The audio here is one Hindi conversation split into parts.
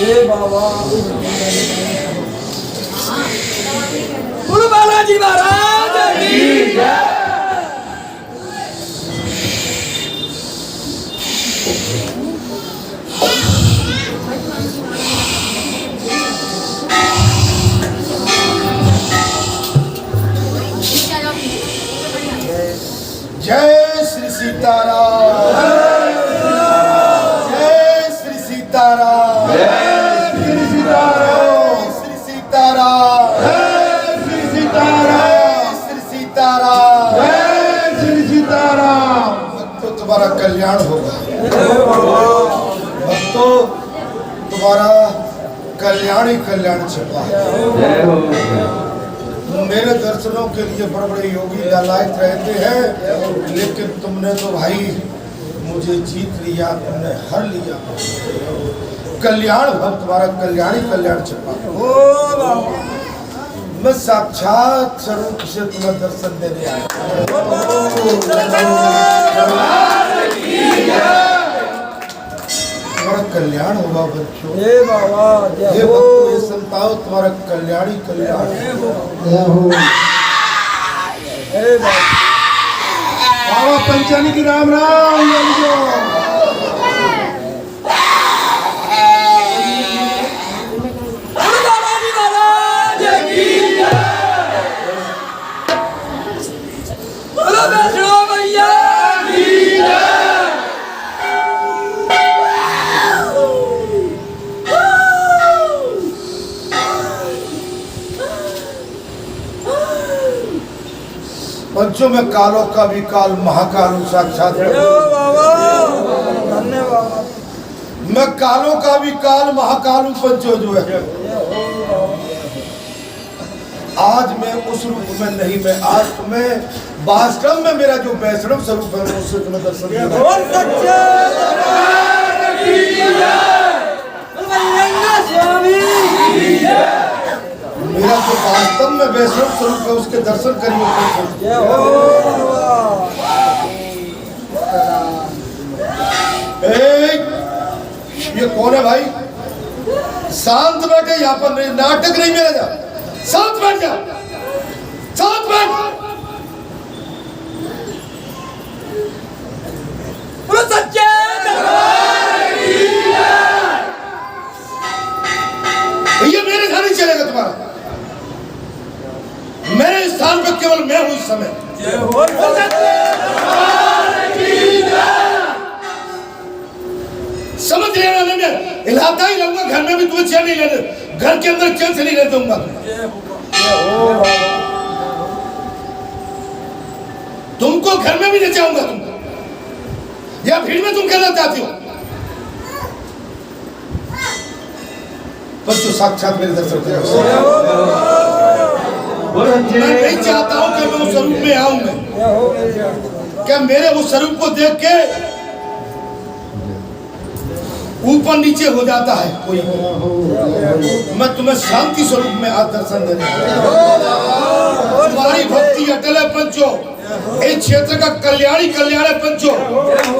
ए बाबा गुरु बालाजी महाराज की जय। जय श्री सीताराम, जय श्री सीताराम, जय श्री सीताराम, श्री सीताराम, जय श्री सीताराम, श्री सीताराम, जय श्री सीताराम। भक्तों तुम्हारा कल्याण होगा, भक्तों तुम्हारा कल्याण ही कल्याण छिपा है। मेरे दर्शनों के लिए बड़े बड़े योगी लालायित रहते हैं, लेकिन तुमने तो भाई मुझे जीत लिया, तुमने हर लिया। कल्याण भक्त तुम्हारा कल्याण ही कल्याण छिपा। मैं साक्षात स्वरूप से तुम्हें दर्शन देने आया। तुम्हारा कल्याण होगा बच्चों। ए बाबा ये भक्तों ये संताओ तुम्हारा कल्याण ही कल्याण हो। ए बाबा पंचानी की राम राम बोलियो। पंचों में कालों का भी काल महाकाल साक्षात। मैं कालों का भी काल महाकाल हूँ पंचों जो है। आज मैं उस रूप में नहीं, मैं आज तुम्हें वास्तव में मेरा जो वैष्णव स्वरूप है उससे तुम्हें दर्शन मेरा जो वास्तव में वैष्णव स्वरूप है उसके दर्शन करिए। ये कौन है भाई? शांत बैठे, यहाँ पर नहीं, नाटक नहीं मेरा जा। शांत बैठ जा, शांत बैठ। सच्चे ये मेरे घर नहीं चलेगा तुम्हारा। मेरे स्थान पर केवल मैं हूं इस समय। समझ लेना, मैं हिलाता ही रहूंगा, घर में भी तुम्हें चैन नहीं लेने, घर के अंदर चैन से नहीं रहते दूंगा। तुमको घर में भी नचाऊंगा तुमको, या भीड़ में तुम कहना चाहती हो? बच्चों साक्षात मेरे दर्शन करो। मैं नहीं चाहता हूं कि मैं उस स्वरूप में आऊं। मैं क्या मेरे उस स्वरूप को देख के ऊपर नीचे हो जाता है कोई? मैं तुम्हें शांति स्वरूप में आज दर्शन देने। तुम्हारी भक्ति अटल है पंचो, इस क्षेत्र का कल्याणी कल्याण है पंचो।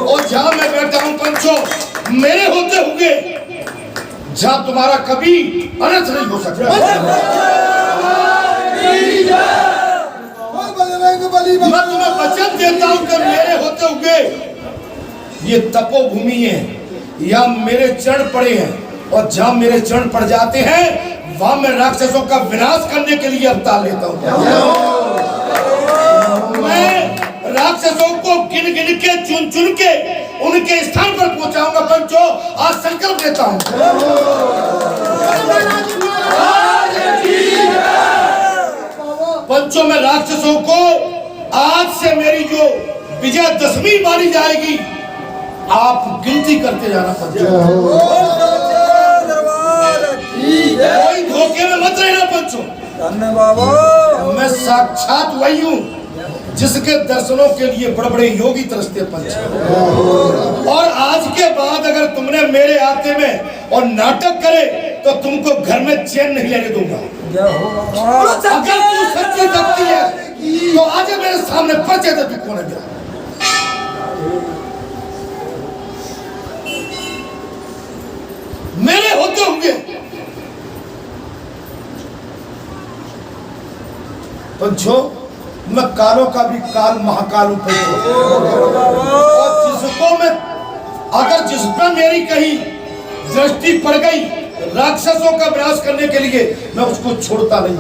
और जहां मैं बैठा हूं पंचो, मेरे होते हुए जहां तुम्हारा कभी अनर्थ नहीं हो सकता। मैं तुम्हें वचन देता हूं कि मेरे होते हुए ये तपोभूमि है, या मेरे चरण पड़े हैं, और जहां मेरे चरण पड़ जाते हैं वहां मैं राक्षसों का विनाश करने के लिए अवतार लेता हूं। मैं राक्षसों को गिन गिन के चुन चुन के उनके स्थान पर पहुंचाऊंगा पंचो। आज संकल्प लेता हूं। पंचो मैं राक्षसों को आज से मेरी जो विजयदशमी मानी जाएगी, आप गिनती करते जाना पंचो। कोई धोखे में मत रहना पंचो। मैं साक्षात वही हूँ जिसके दर्शनों के लिए बड़े बड़े योगी तरसते पंच। और आज के बाद अगर तुमने मेरे आते में और नाटक करे तो तुमको घर में चैन नहीं लेने दूंगा। अगर तू सच्ची भक्ति है तो आज मेरे सामने पर्चे दे, तू कौन है मेरा? मेरे होते होंगे पंचो मैं कालों का भी काल महाकाल हूं पंचो। और जिसको मैं अगर जिस पर मेरी कहीं दृष्टि पड़ गई राक्षसों का विनाश करने के लिए मैं उसको छोड़ता नहीं।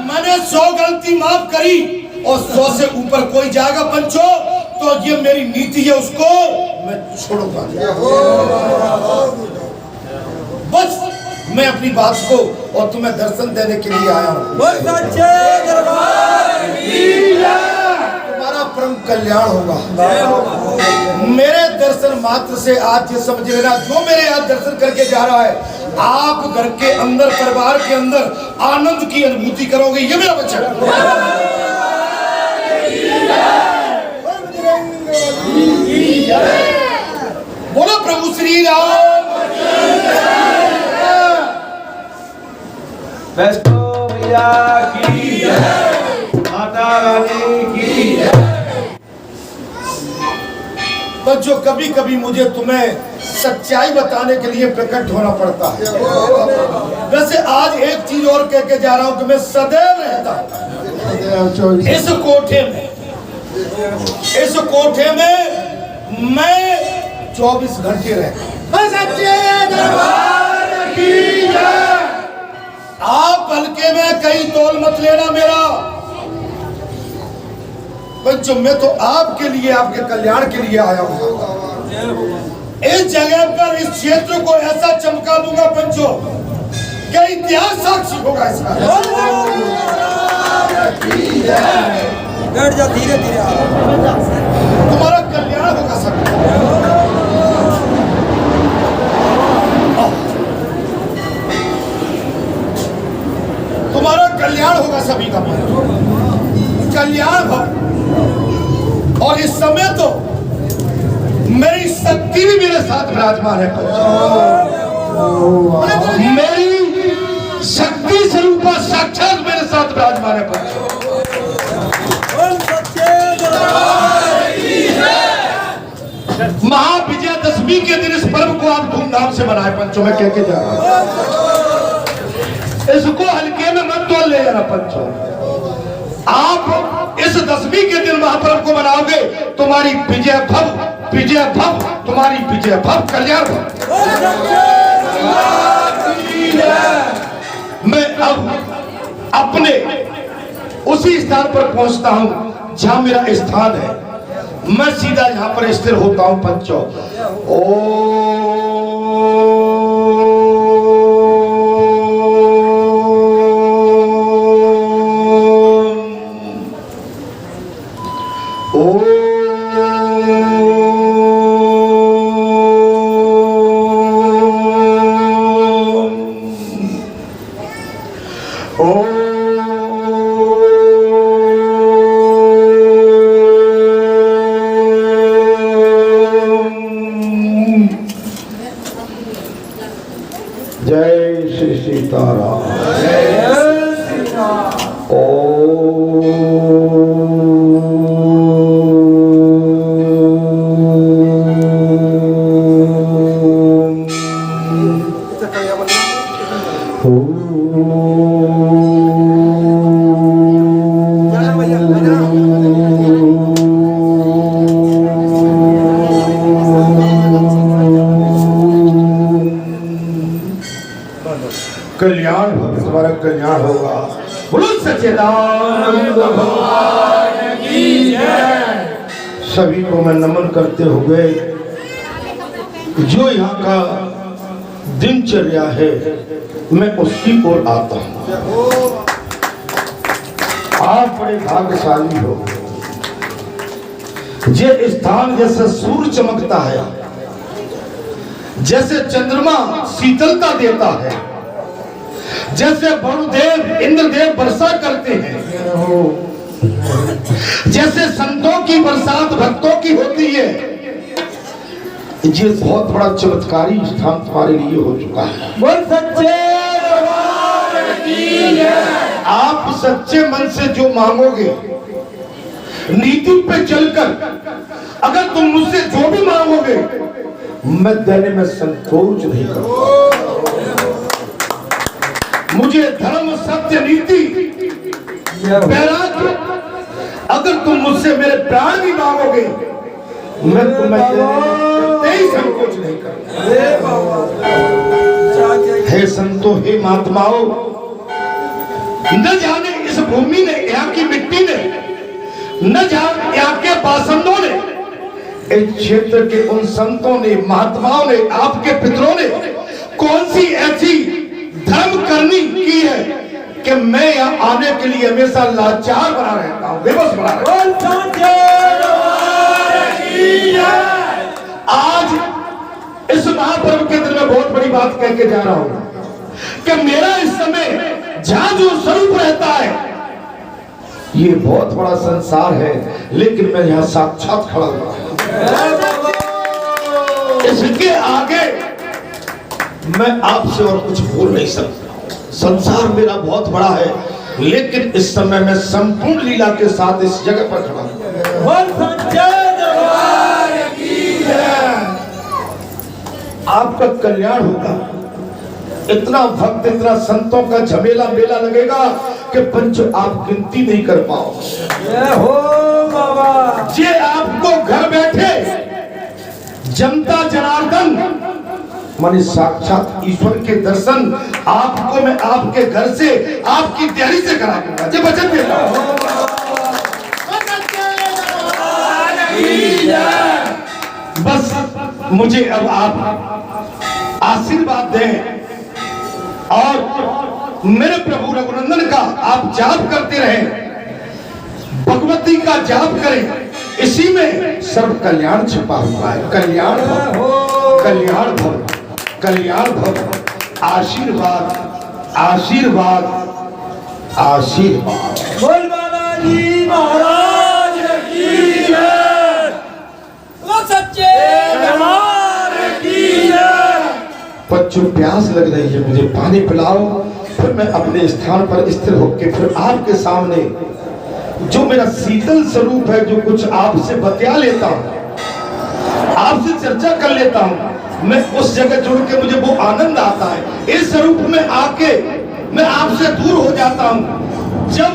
मैंने 100 गलती माफ करी और 100 से ऊपर कोई जाएगा पंचो तो ये मेरी नीति है, उसको मैं छोड़ूंगा। बस मैं अपनी बात को और तुम्हें दर्शन देने के लिए आया हूँ। तुम्हारा परम कल्याण होगा। मेरे दर्शन मात्र से आज ये समझ लेना, जो मेरे आज दर्शन करके जा रहा है आप घर के अंदर परिवार के अंदर आनंद की अनुभूति करोगे, ये मेरा वचन है। बोलो प्रभु श्री राम। वैष्णो मैया की जय, माता रानी की जय। बच्चों कभी कभी मुझे तुम्हें सच्चाई बताने के लिए प्रकट होना पड़ता है। वैसे आज एक चीज और कह के जा रहा हूं कि मैं सदैव रहता हूं इस कोठे में मैं 24 घंटे रहता हूं। आप हल्के में कहीं तोल मत लेना मेरा बच्चों, मैं तो आपके लिए आपके कल्याण के लिए आया हूं। इस जगह पर इस क्षेत्र को ऐसा चमका दूंगा पंचो क्या इतिहास साक्षी होगा इसका। धीरे धीरे तुम्हारा कल्याण होगा सब। तुम्हारा कल्याण होगा सभी का कल्याण हो। और इस समय तो मेरी शक्ति भी मेरे साथ विराजमान है। मेरी शक्ति स्वरूपा साक्षात मेरे साथ विराजमान है। महाविजयदशमी के दिन इस पर्व को आप धूमधाम से मनाए पंचों में कह के जा रहा हूं। इसको हल्के में मत तोल ले जाना पंचों। आप इस दशमी के दिन महापर्व को मनाओगे तुम्हारी विजय भव तुम्हारी विजय भव कल्याण भव। मैं अब अपने उसी स्थान पर पहुंचता हूं जहां मेरा स्थान है। मैं सीधा यहां पर स्थिर होता हूं पंचों। जय श्री सीताराम। कल्याण तुम्हारा कल्याण होगा। बोलो सच्चिदानंद भगवान की जय। सभी को मैं नमन करते हुए जो यहाँ का दिनचर्या है मैं उसकी ओर आता हूँ। आप बड़े भाग्यशाली हो। ये स्थान जैसे सूर्य चमकता है, जैसे चंद्रमा शीतलता देता है, जैसे वरुणदेव इंद्रदेव वर्षा करते हैं, जैसे संतों की बरसात भक्तों की होती है, ये बहुत बड़ा चमत्कारी स्थान तुम्हारे लिए हो चुका है। बोल सच्चे दरबार की जय। आप सच्चे मन से जो मांगोगे, नीति पे चलकर अगर तुम मुझसे जो भी मांगोगे मैं देने में संकोच नहीं करूंगा। तुझे धर्म, सत्य, नीति, वैराग्य, अगर तुम मुझसे मेरे प्राण भी मांगोगे मैं तुम्हें कतई संकोच नहीं करूंगा। हे संतो, हे महात्माओं, न जाने इस भूमि ने, यहाँ की मिट्टी ने, न जाने यहाँ के बासिंदों ने, इस क्षेत्र के उन संतों ने, महात्माओं ने, आपके पितरों ने कौन सी ऐसी धर्म करनी की है कि मैं यहाँ आने के लिए हमेशा लाचार बना रहता हूँ, बेबस बना रहता हूँ। आज इस महापर्व के दिन में बहुत बड़ी बात कह के जा रहा हूँ कि मेरा इस समय जहां जो स्वरूप रहता है, ये बहुत बड़ा संसार है, लेकिन मैं यहाँ साक्षात खड़ा हुआ हूँ। इसके आगे मैं आपसे और कुछ बोल नहीं सकता। संसार मेरा बहुत बड़ा है, लेकिन इस समय मैं संपूर्ण लीला के साथ इस जगह पर खड़ा हूँ। आपका कल्याण होगा। इतना भक्त, इतना संतों का झमेला मेला लगेगा कि पंच आप गिनती नहीं कर पाओ। हो बाबा, ये आपको घर बैठे जनता जनार्दन माने साक्षात ईश्वर के दर्शन आपको मैं आपके घर से, आपकी तैयारी से करा दूंगा। ये वचन देता हूं। बस मुझे अब आप आशीर्वाद दें और मेरे प्रभु रघुनंदन का आप जाप करते रहें, भगवती का जाप करें। इसी में सर्व कल्याण छिपा हुआ है। कल्याण भव, कल्याण भव, कल्याण भव। आशीर्वाद, आशीर्वाद, आशीर्वाद। बोल बालाजी महाराज की जय, वो सच्चे दरबार की जय। बच्चों प्यास लग रही है, मुझे पानी पिलाओ, फिर मैं अपने स्थान पर स्थिर होकर फिर आपके सामने जो मेरा शीतल स्वरूप है, जो कुछ आपसे बतिया लेता हूँ, आपसे चर्चा कर लेता हूँ, मैं उस जगह जुड़ के मुझे वो आनंद आता है। इस स्वरूप में आके मैं आपसे दूर हो जाता हूँ। जब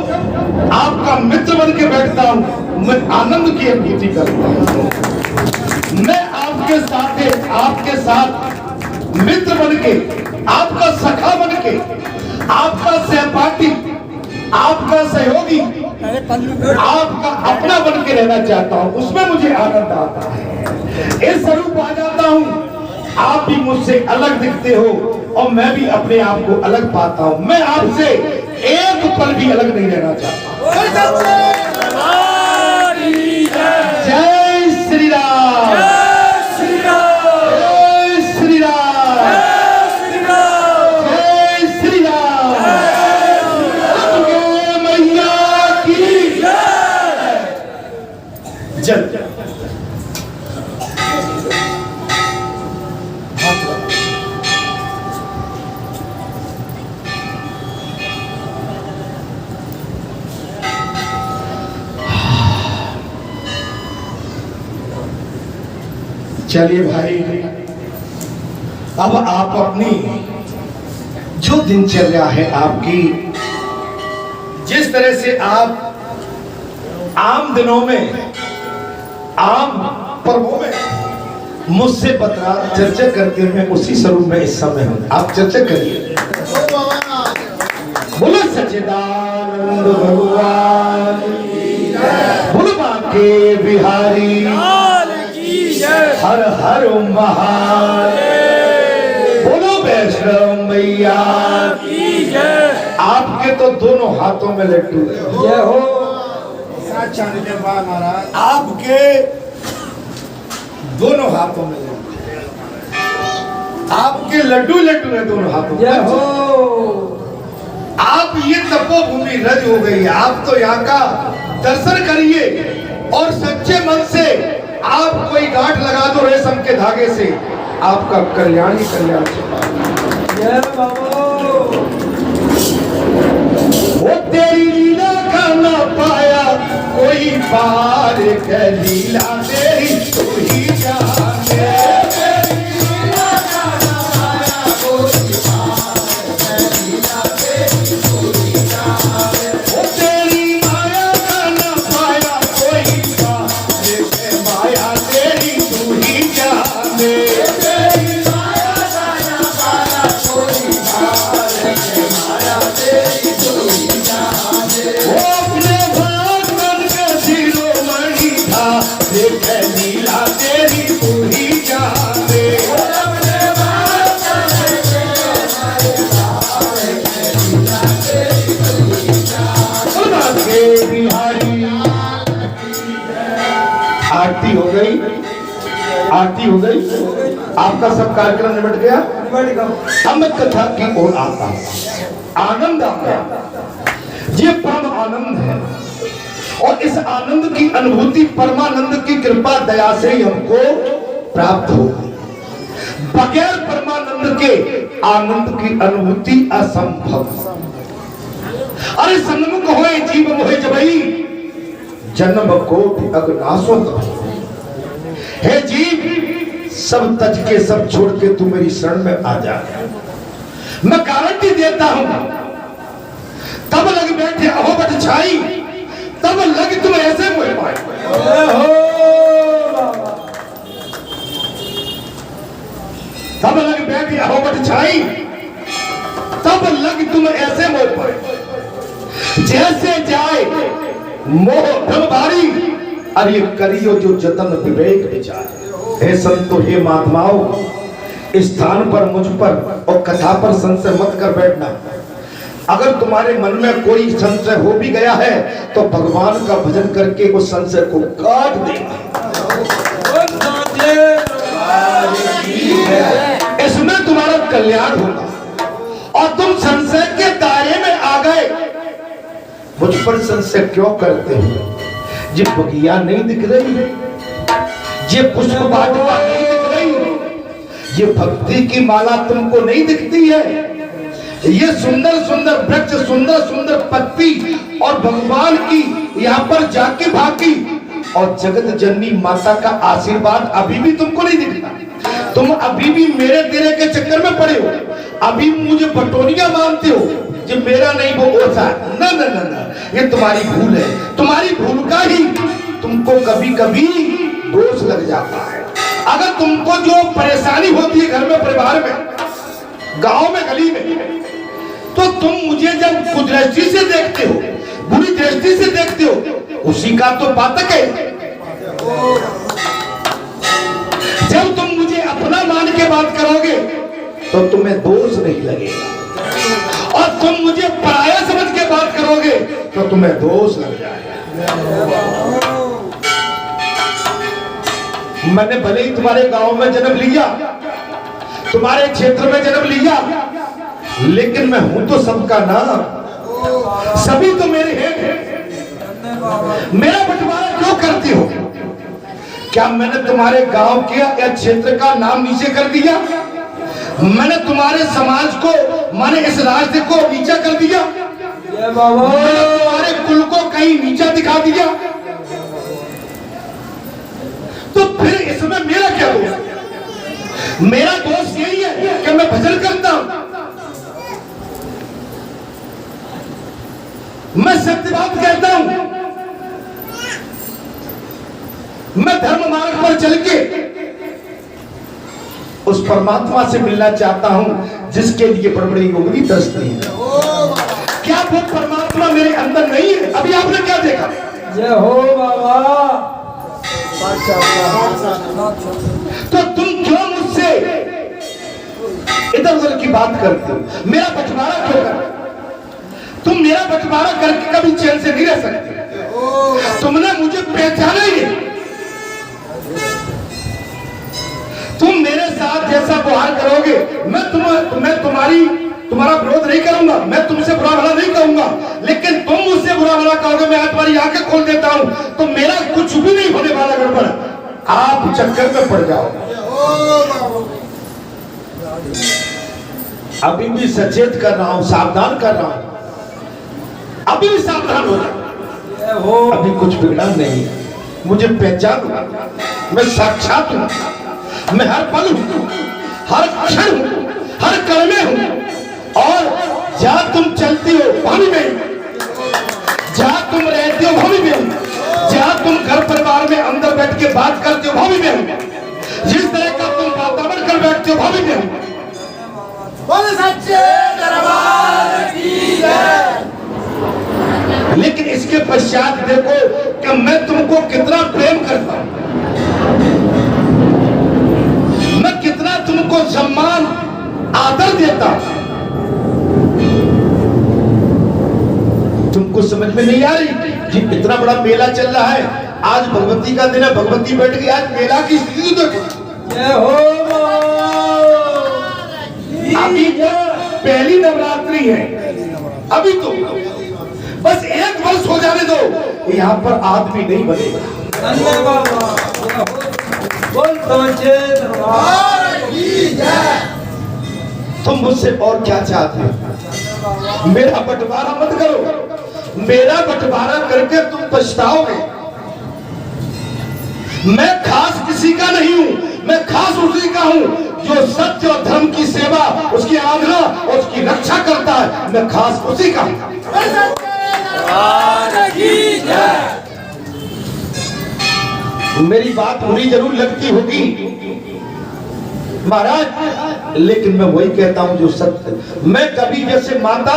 आपका मित्र बन के बैठता हूँ, मैं आनंद की अनुभूति करता हूँ। मैं आपके साथ मित्र बन के, आपका सखा बन के, आपका सहपाठी, आपका सहयोगी, आपका अपना बन के रहना चाहता हूं। उसमें मुझे आनंद आता है। इस स्वरूप आ जाता हूं, आप भी मुझसे अलग दिखते हो और मैं भी अपने आप को अलग पाता हूं। मैं आपसे एक पल भी अलग नहीं रहना चाहता। जय श्री राम, जय श्री राम, जय श्री राम, जय श्री राम। मैया की जय। चलिए भाई, अब आप अपनी जो दिनचर्या है आपकी, जिस तरह से आप आम दिनों में, आम पर्वों में मुझसे चर्चा करते हैं, उसी स्वरूप में इस समय हूं। आप चर्चा करिए। बोलो सच्चिदानंद भगवान, बोलो बांके बिहारी, हर हर महादेव, बोलो वैष्णव मैया की जय। आपके तो दोनों हाथों में लड्डू है। जय हो। आपके दोनों हाथों में लड्डू, आपके लड्डू लड्डू है दोनों हाथों में। जय हो। आप ये तपोभूमि रज हो गई है। आप तो यहाँ का दर्शन करिए और सच्चे मन से आप कोई गांठ लगा दो रेशम के धागे से, आपका कल्याण ही कल्याण छिपा है। जय बाबा। वो तेरी लीला का ना पाया कोई पार, के लीला तेरी तू ही जाने। तेरी लीला का ना पाया कोई पार, के लीला तेरी है लीला तेरी तू ही जाने। आरती हो गई, आरती हो गई, आपका सब कार्यक्रम निपट गया। अब मैं कथा की ओर आता हूं। आनंद आ गया, ये परम आनंद है और इस आनंद की अनुभूति परमानंद की कृपा दया से हमको प्राप्त हो। बगैर परमानंद के आनंद की अनुभूति असंभव। अरे सन्मुख होए जीव मोहे जबई, जन्म कोटि अगनासो तब। हे जीव, सब तज के सब छोड़ के तू मेरी शरण में आ जा। मैं गारंटी देता हूं, तब लग बैठे अहोबट छाई, तब लग तुम ऐसे मोह पाए। तब लग बैठे अहोबट छाई, तब लग तुम ऐसे मोह पाए। जैसे जाए मोह भ्रम भारी, अरे करियो जो जतन विवेक विचार। हे संतो, हे महात्माओं, स्थान पर मुझ पर और कथा पर संशय मत कर बैठना। अगर तुम्हारे मन में कोई संशय हो भी गया है तो भगवान का भजन करके उस संशय को काट देना। इसमें तुम्हारा कल्याण होगा और तुम संशय के दायरे में आ गए। मुझ पर संशय क्यों करते हो? ये बगिया नहीं दिख रही, ये पुष्प वाटिका नहीं दिख रही, ये भक्ति की माला तुमको नहीं दिखती है, ये सुंदर सुंदर वृक्ष, सुंदर सुंदर पत्ती और भगवान की यहाँ पर जाके भागी और जगत जननी माता का आशीर्वाद अभी भी तुमको नहीं दिखता। तुम अभी भी मेरे तेरे के चक्कर में पड़े हो, अभी मुझे बटोरिया मानते हो, ये मेरा नहीं वो ओसा। ना ना ना ना, ये तुम्हारी भूल है। तुम्हारी भूल का ही तुमको कभी कभी दोष लग जाता है। अगर तुमको जो परेशानी होती है घर में, परिवार में, गांव में, गली में, तो तुम मुझे जब कुदृष्टि से देखते हो, बुरी दृष्टि से देखते हो, उसी का तो पातक है। जब तुम मुझे अपना मान के बात करोगे तो तुम्हें दोष नहीं लगेगा, और तुम मुझे पराया समझ के बात करोगे तो तुम्हें दोष लग जाएगा। मैंने भले ही तुम्हारे गांव में जन्म लिया, तुम्हारे क्षेत्र में जन्म लिया, लेकिन मैं हूं तो सबका ना, सभी तो मेरे हैं। मेरा बंटवारा क्यों करती हो? क्या मैंने तुम्हारे गांव के या क्षेत्र का नाम नीचे कर दिया? मैंने तुम्हारे समाज को, मैंने इस राज्य को नीचा कर दिया? मैंने तुम्हारे कुल को कहीं नीचा दिखा दिया? तो फिर इसमें मेरा क्या दोष? मेरा दोष यही है कि मैं भजन करता हूं, मैं सत्य बात कहता हूं, मैं धर्म मार्ग पर चल के उस परमात्मा से मिलना चाहता हूं जिसके लिए बड़े बड़े योगी दस्ती है। क्या वो परमात्मा मेरे अंदर नहीं है? अभी आपने क्या देखा? जय हो बाबा। तो तुम क्यों मुझसे इधर उधर की बात करते हो? मेरा बंटवारा क्यों करते? तुम मेरा बंटवारा करके कभी चैन से नहीं रह सकते। तुमने मुझे पहचाना ही नहीं। तुम मेरे साथ जैसा व्यवहार करोगे, मैं तुम्हारा विरोध नहीं करूंगा, मैं तुमसे बुरा भला नहीं कहूंगा, लेकिन तुम मुझसे बुरा भला कहोगे, मैं तुम्हारी आंखें खोल देता हूं, तो मेरा कुछ भी नहीं होने वाला गड़बड़। आप चक्कर में पड़ जाओगे। अभी भी सचेत कर रहा हूं, सावधान कर रहा हूं, अभी भी सावधान हो जाओ। अभी कुछ बिगड़ा नहीं, मुझे पहचान, मैं साक्षात हूं, मैं हर पल हूं, हर क्षण हूं, हर कण में हूं, और जहां तुम चलती हो वहां भी मैं हूं, जहां तुम रहती हो वहां भी मैं हूं, जहां तुम घर परिवार में अंदर बैठ के बात करते हो वहां भी मैं हूं, जिस तरह का तुम वातावरण कर बैठते हो वहां भी मैं हूं। बोल सच्चे दरबार की जय। लेकिन इसके पश्चात देखो कि मैं तुमको कितना प्रेम करता हूं। समझ में नहीं आ रही कि इतना बड़ा मेला चल रहा है, आज भगवती का दिन है, भगवती बैठ गई, आज मेला की स्थिति देखो। जय हो अभी पहली नवरात्रि है, अभी तो बस एक वर्ष हो जाने दो, यहाँ पर आदमी नहीं बनेगा। धन्य बाबा बोल समझे दरबार की जय। तुम मुझसे और क्या चाहते हो? मेरा बंटवारा मत करो, मेरा बंटवारा करके तुम पछताओगे। मैं खास किसी का नहीं हूं, मैं खास उसी का हूं जो सत्य और धर्म की सेवा, उसकी आराधना और उसकी रक्षा करता है। मैं खास उसी का हूं। मेरी बात बुरी जरूर लगती होगी महाराज, लेकिन मैं वही कहता हूं जो सत्य। मैं कभी जैसे माता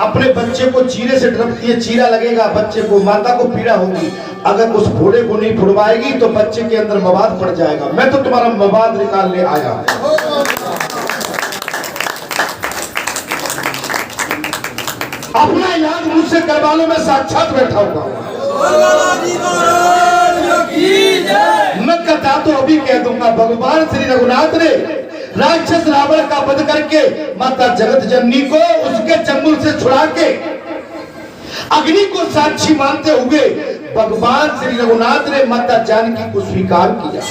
अपने बच्चे को चीरे से डरती है, चीरा लगेगा बच्चे को, माता को पीड़ा होगी, अगर उस घोड़े को नहीं फुड़वाएगी तो बच्चे के अंदर मवाद पड़ जाएगा। मैं तो तुम्हारा मवाद निकालने आया। अपना इलाज मुझसे करवा लो, मैं साक्षात बैठा हुआ। मैं कथा तो अभी कह दूंगा। भगवान श्री रघुनाथ ने राक्षस रावण का वध करके माता जगत जननी को उसके चंगुल से छुड़ा के अग्नि को साक्षी मानते हुए भगवान श्री रघुनाथ ने माता जानकी को स्वीकार किया।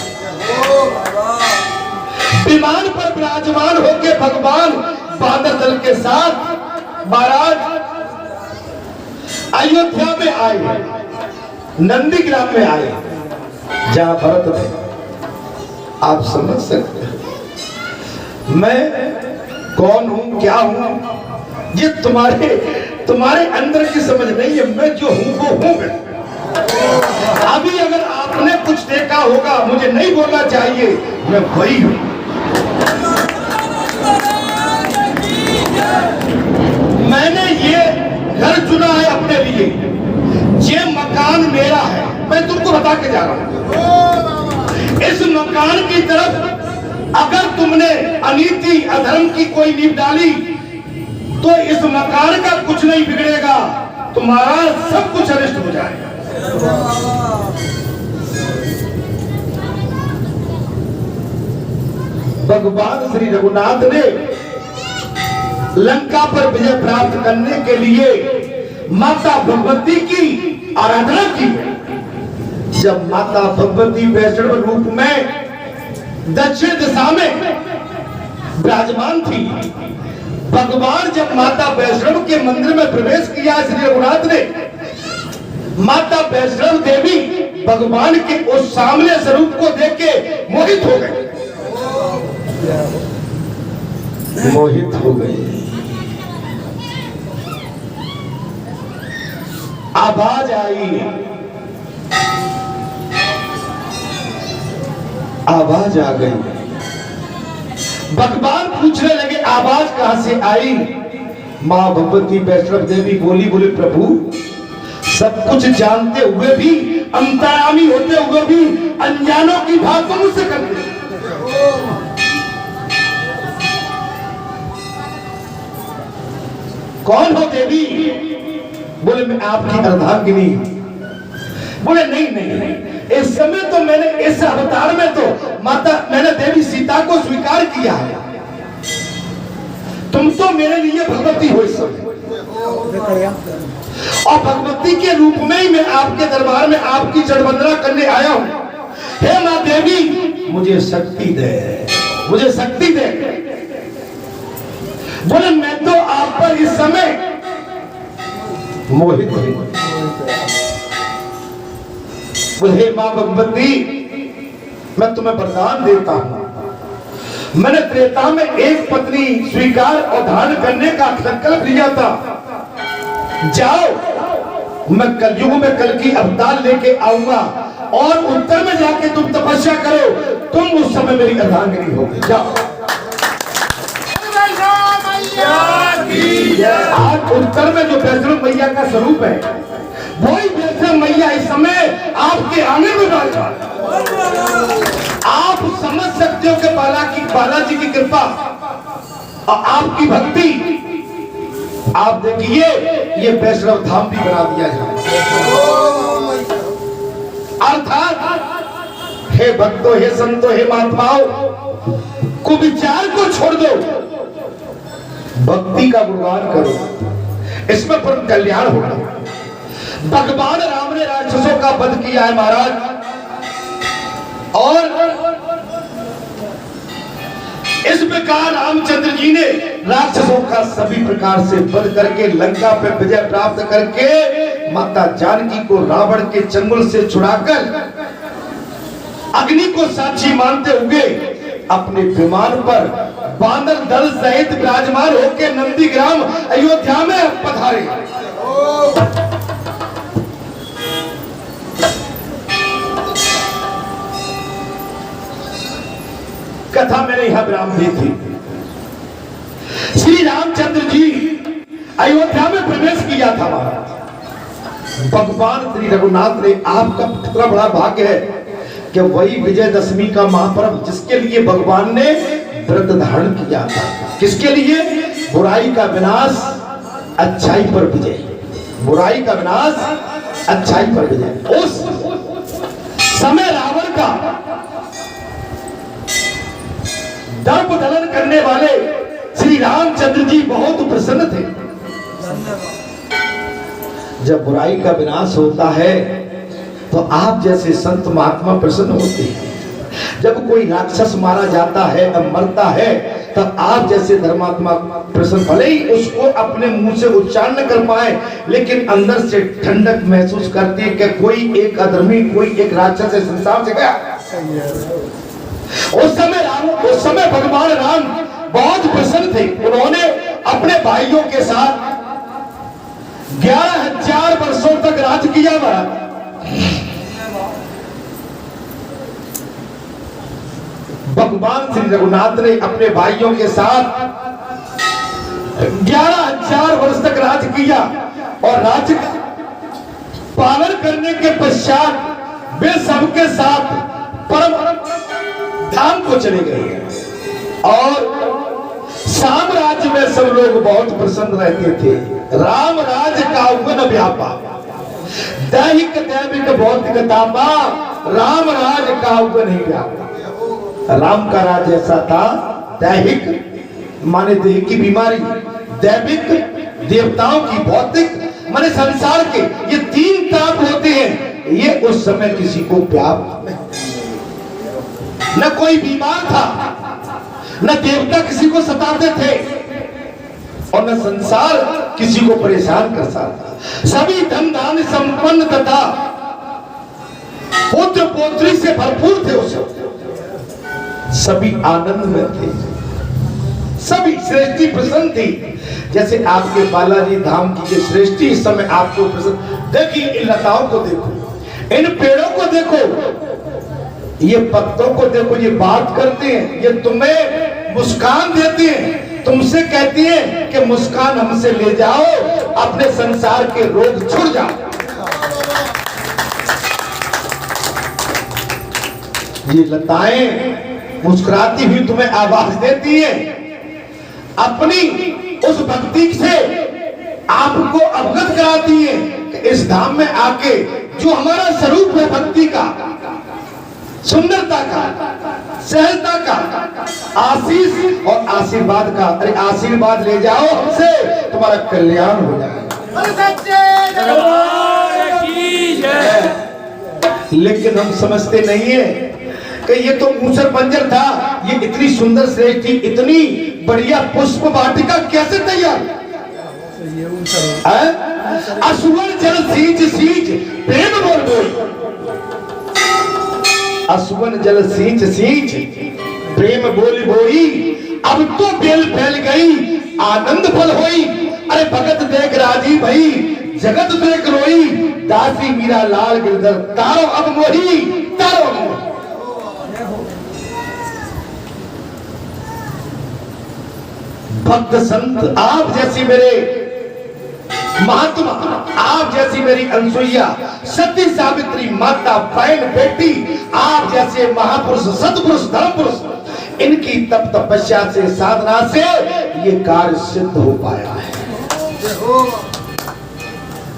विमान पर विराजमान होकर भगवान बानर दल के साथ महाराज अयोध्या में आए, नंदी ग्राम में आए, जहां भरत थे। आप समझ सकते हैं मैं कौन हूं, क्या हूं, ये तुम्हारे अंदर की समझ नहीं है। मैं जो हूं वो हूं। मैं अभी अगर आपने कुछ देखा होगा, मुझे नहीं बोलना चाहिए, मैं वही हूं। मैंने ये घर चुना है अपने लिए, ये मकान मेरा है। मैं तुमको बता के जा रहा हूं, इस मकान की तरफ अगर तुमने अनीति अधर्म की कोई नींव डाली तो इस मकान का कुछ नहीं बिगड़ेगा, तुम्हारा सब कुछ अनिष्ट हो जाएगा। भगवान श्री रघुनाथ ने लंका पर विजय प्राप्त करने के लिए माता भगवती की आराधना की। जब माता भगवती वैष्णव रूप में दक्षिण दिशा में विराजमान थी, भगवान जब माता वैष्णव के मंदिर में प्रवेश किया श्री रघुनाथ ने, माता वैष्णव देवी भगवान के उस सामने स्वरूप को देख के मोहित हो गई, मोहित हो गई। आवाज आई, आवाज आ गई। भगवान पूछने लगे आवाज कहां से आई? मां भगवती वैष्णव देवी बोली, बोले प्रभु सब कुछ जानते हुए भी, अंतर्यामी होते हुए भी अनजानों की बात तो मुझसे करते। कौन हो देवी? बोले मैं आपकी अर्धांगिनी। बोले नहीं नहीं नहीं, इस समय तो मैंने इस अवतार में तो मैंने देवी सीता को स्वीकार किया है, तुम तो मेरे लिए भगवती हो इस समय, और भगवती के रूप में ही मैं आपके दरबार में आपकी जड़वंदना करने आया हूं। हे मां देवी मुझे शक्ति दे, मुझे शक्ति दे। बोले मैं तो आप पर इस समय मोहित हूं। बोले मां भगवती मैं तुम्हें वरदान देता हूं, मैंने त्रेता में एक पत्नी स्वीकार और धारण करने का संकल्प लिया था। जाओ मैं कलयुग में कल की अवतार लेके आऊंगा और उत्तर में जाके तुम तपस्या करो, तुम उस समय मेरी अर्धांगिनी होगी। जाओ। आज उत्तर में जो वैष्णव मैया का स्वरूप है, वही वैष्णव मैया इस समय आपके आने में आप समझ सकते हो कि बालाजी की कृपा और आपकी भक्ति आप देखिए ये वैष्णव धाम भी बना दिया है। अर्थात हे भक्तों, हे संतों, हे महात्माओं, कुविचार को छोड़ दो, भक्ति का गुणगान करो, इसमें परम कल्याण होगा। भगवान राम ने राक्षसों का वध किया है महाराज, और इस प्रकार रामचंद्र जी ने राक्षसों का सभी प्रकार से वध करके लंका पे विजय प्राप्त करके माता जानकी को रावण के चंगुल से छुड़ाकर अग्नि को साक्षी मानते हुए अपने विमान पर बानर दल सहित विराजमान होकर नंदीग्राम अयोध्या में पधारे। कथा मैंने यहां विराम दी थी। श्री रामचंद्र जी अयोध्या में प्रवेश किया था महाराज। भगवान श्री रघुनाथ ने, आपका कितना बड़ा भाग्य है कि वही विजयदशमी का महापर्व जिसके लिए भगवान ने व्रत धारण किया था, किसके लिए? बुराई का विनाश, अच्छाई पर विजय। बुराई का विनाश, अच्छाई पर विजय। उस समय रावण का दर्प दलन करने वाले श्री रामचंद्र जी बहुत प्रसन्न थे। जब बुराई का विनाश होता है तो आप जैसे संत महात्मा प्रसन्न होते हैं। जब कोई राक्षस मारा जाता है, अब मरता है, तब आप जैसे धर्मात्मा प्रसन्न, भले ही उसको अपने मुंह से उच्चारण न कर पाए, लेकिन अंदर से ठंडक महसूस करते हैं कि कोई एक अधर्मी, कोई एक राक्षस इस संसार से गया। उस समय भगवान राम बहुत प्रसन्न थे। उन्होंने अपने भाइयों के साथ 11,000 वर्षों तक राज किया। भगवान श्री रघुनाथ ने अपने भाइयों के साथ 11,000 वर्ष तक राज किया, और राज्य पालन करने के पश्चात वे सबके साथ परम धाम को चले गए, और साम्राज्य में सब लोग बहुत प्रसन्न रहते थे। राम राज का उगन व्यापा, दैहिक दैविक भौतिक तापा, राम राज का उगन ही व्यापा। राम का राज ऐसा था, दैहिक माने देह की बीमारी, दैविक देवताओं की, भौतिक माने संसार के, ये तीन ताप होते हैं, ये उस समय किसी को व्याप्त नहीं। न कोई बीमार था, न देवता किसी को सताते थे, और न संसार किसी को परेशान कर सकता। सभी धन धान्य संपन्न तथा पुत्र पौत्री से भरपूर थे। उस सभी आनंद में थे, सभी सृष्टि प्रसन्न थी। जैसे आपके बालाजी धाम की जो सृष्टि इस समय आपको प्रसन्न। देखिए इन लताओं को देखो, इन पेड़ों को देखो, ये पत्तों को देखो, ये बात करते हैं, ये तुम्हें मुस्कान देते हैं, तुमसे कहती हैं कि मुस्कान हमसे ले जाओ, अपने संसार के रोग छुड़ जाओ। ये लताएं मुस्कुराती हुई तुम्हें आवाज देती हैं, अपनी उस भक्ति से आपको अवगत कराती हैं कि इस धाम में आके जो हमारा स्वरूप है भक्ति का, सुंदरता का, सहजता का, आशीष और आशीर्वाद का, अरे आशीर्वाद ले जाओ हमसे, तुम्हारा कल्याण हो जाएगा। लेकिन हम समझते नहीं है कि ये तो मूसर बंजर था, ये इतनी सुंदर सृष्टि, इतनी बढ़िया पुष्प वाटिका कैसे तैयार? असुवन जल सींच सींच प्रेम बोल बोल, असुवन जल सींच सींच प्रेम बोल बोई, अब तो बेल फैल गई आनंद फल होई। अरे भगत देख राजी भई, जगत देख रोई, दासी मीरा लाल गिरधर, तारो अब मोही, तारो अब मोही। भक्त संत आप जैसी मेरे महात्मा, आप जैसी मेरी अनसुईया, सती सावित्री माता बहन बेटी, आप जैसे महापुरुष सतपुरुष धर्मपुरुष, इनकी तप तपस्या से, साधना से ये कार्य सिद्ध हो पाया है।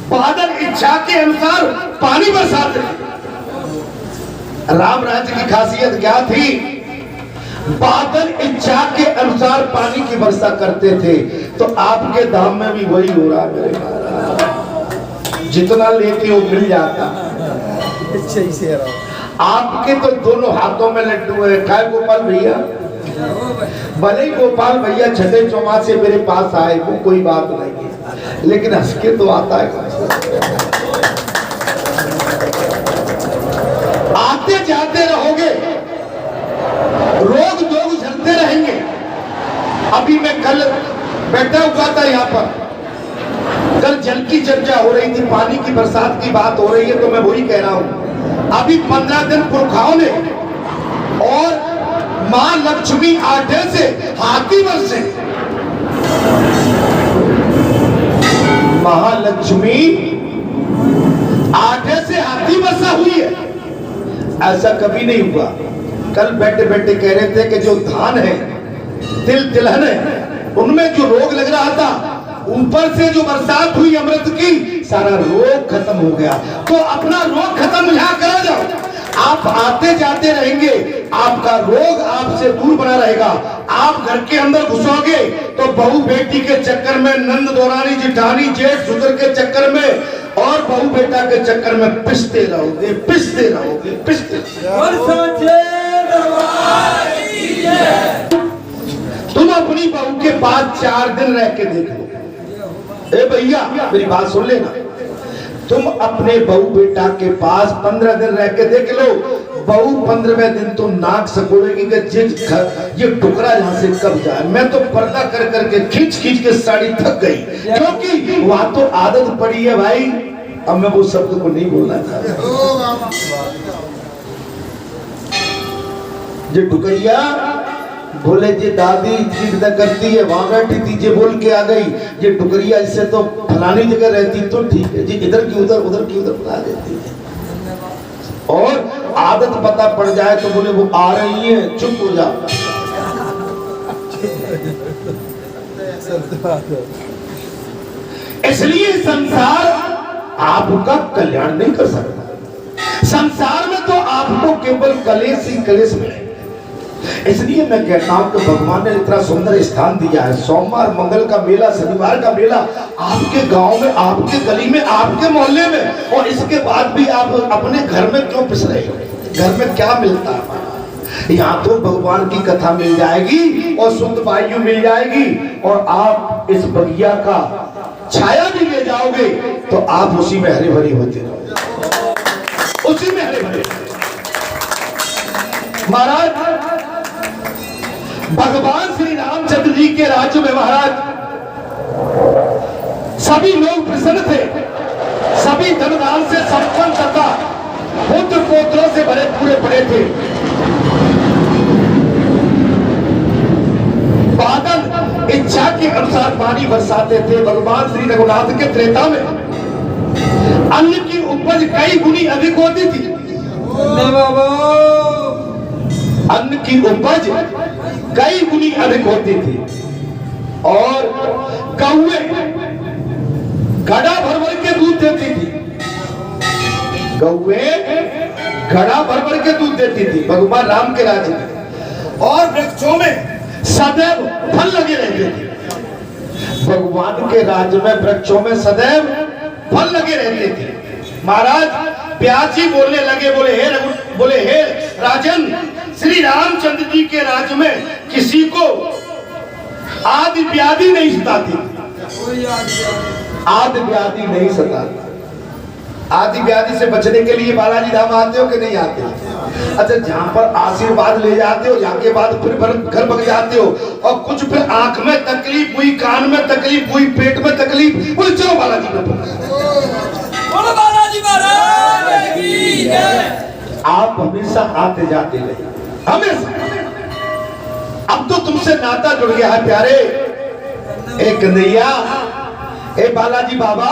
बादल इच्छा के अनुसार पानी बरसाते थे। राम राज्य की खासियत क्या थी? बादल इच्छा के अनुसार पानी की वर्षा करते थे। तो आपके धाम में भी वही हो रहा है मेरे महाराज, जितना लेते हो मिल जाता। आपके तो दोनों हाथों में लड्डू है। क्या गोपाल भैया? भले ही गोपाल भैया छठे चौमास से मेरे पास आए, वो कोई बात नहीं है, लेकिन हंस के तो आता है। आते जाते रहोगे, रोग दोग झलते रहेंगे। अभी मैं कल बैठा हुआ था यहाँ पर, कल जल की चर्चा हो रही थी, पानी की बरसात की बात हो रही है, तो मैं वही कह रहा हूं। अभी 15 दिन पुरखाओं ने और मां लक्ष्मी आटे से हाथी बरसे। महालक्ष्मी आटे से हाथी बरसा हुई है, ऐसा कभी नहीं हुआ। कल बैठे बैठे कह रहे थे कि जो धान है, तिलहन है, उनमें जो रोग लग रहा था, ऊपर से जो बरसात हुई अमृत की, सारा रोग खत्म हो गया। तो अपना रोग खत्म यहाँ करा जाओ। आप आते जाते रहेंगे, आपका रोग आपसे दूर बना रहेगा। आप घर के अंदर घुसोगे तो बहू बेटी के चक्कर में, नंद दौरानी जेठानी जेठ सुतर के चक्कर में और बहू बेटा के चक्कर में पिसते रहोगे, पिसते रहोगे, पिसते। तुम अपनी बहू के पास 4 दिन रह के देखो। ए भैया मेरी बात सुन लेना, तुम अपने बहू बेटा के पास 15 दिन रह के देख लो। बहू 15वें दिन तो नाक सकोड़ेगी कि ये टुकड़ा यहाँ से कब जाए। मैं तो पर्दा कर करके खींच खींच के साड़ी थक गई, क्योंकि वहां तो आदत पड़ी है भाई। अब मैं वो शब्द को नहीं बोलना चाहता। जे टुकड़िया बोले जी दादी जिद न करती है, वहां बैठी थी, जे बोल के आ गई ये टुकड़िया, इससे तो फलानी जगह रहती तो ठीक है जी, इधर की उधर, उधर की उधर बुला देती है। और आदत पता पड़ जाए तो बोले वो आ रही है, चुप हो जा। इसलिए संसार आपका कल्याण नहीं कर सकता। संसार में तो आपको केवल कलेश ही कलेश मिलेगा। इसलिए मैं कहता हूं कि भगवान ने इतना सुंदर स्थान दिया है। सोमवार मंगल का मेला, शनिवार का मेला आपके गांव में, आपके गली में, आपके मोहल्ले में, और इसके बाद भी आप अपने घर में क्यों पिस रहे हो? घर में क्या मिलता है? यहाँ तो भगवान की कथा मिल जाएगी और शुद्ध वायु मिल जाएगी, और आप इस बगिया का छाया भी ले जाओगे तो आप उसी में हरे भरे होते रहोगे, उसी में हरे भरे। महाराज भगवान श्री रामचंद्र जी के राज्य में महाराज सभी लोग प्रसन्न थे, सभी धनदान से संपन्न तथा पुत्र पोत्रों से भरे पूरे पड़े थे। बादल इच्छा के अनुसार पानी बरसाते थे। भगवान श्री रघुनाथ के त्रेता में अन्न की उपज कई गुनी अधिक होती थी। अन्न की उपज कई गुनी अधिक होती थी, और गौएं घड़ा भर भर के दूध देती थी। गौएं घड़ा भर भर के दूध देती थी भगवान राम के राज्य में। और वृक्षों में सदैव फल लगे रहते थे। भगवान के राज्य में वृक्षों में सदैव फल लगे रहते थे। महाराज व्यास जी बोलने लगे, बोले हे राजन, श्री रामचंद्र जी के राज्य में किसी को आदि व्याधि नहीं सताती। आदि व्याधि नहीं सताती। आदि व्याधि से बचने के लिए बालाजी धाम आते हो कि नहीं आते? अच्छा, जहां पर आशीर्वाद ले जाते हो, जहां के बाद फिर घर भग जाते हो, और कुछ फिर आंख में तकलीफ हुई, कान में तकलीफ हुई, पेट में तकलीफ, बोले चलो बालाजी में। बालाजी महाराज की जय। आप हमेशा आते जाते रहे, हमेशा। अब तो तुमसे नाता जुड़ गया है प्यारे। एक कन्हैया, ए बालाजी बाबा,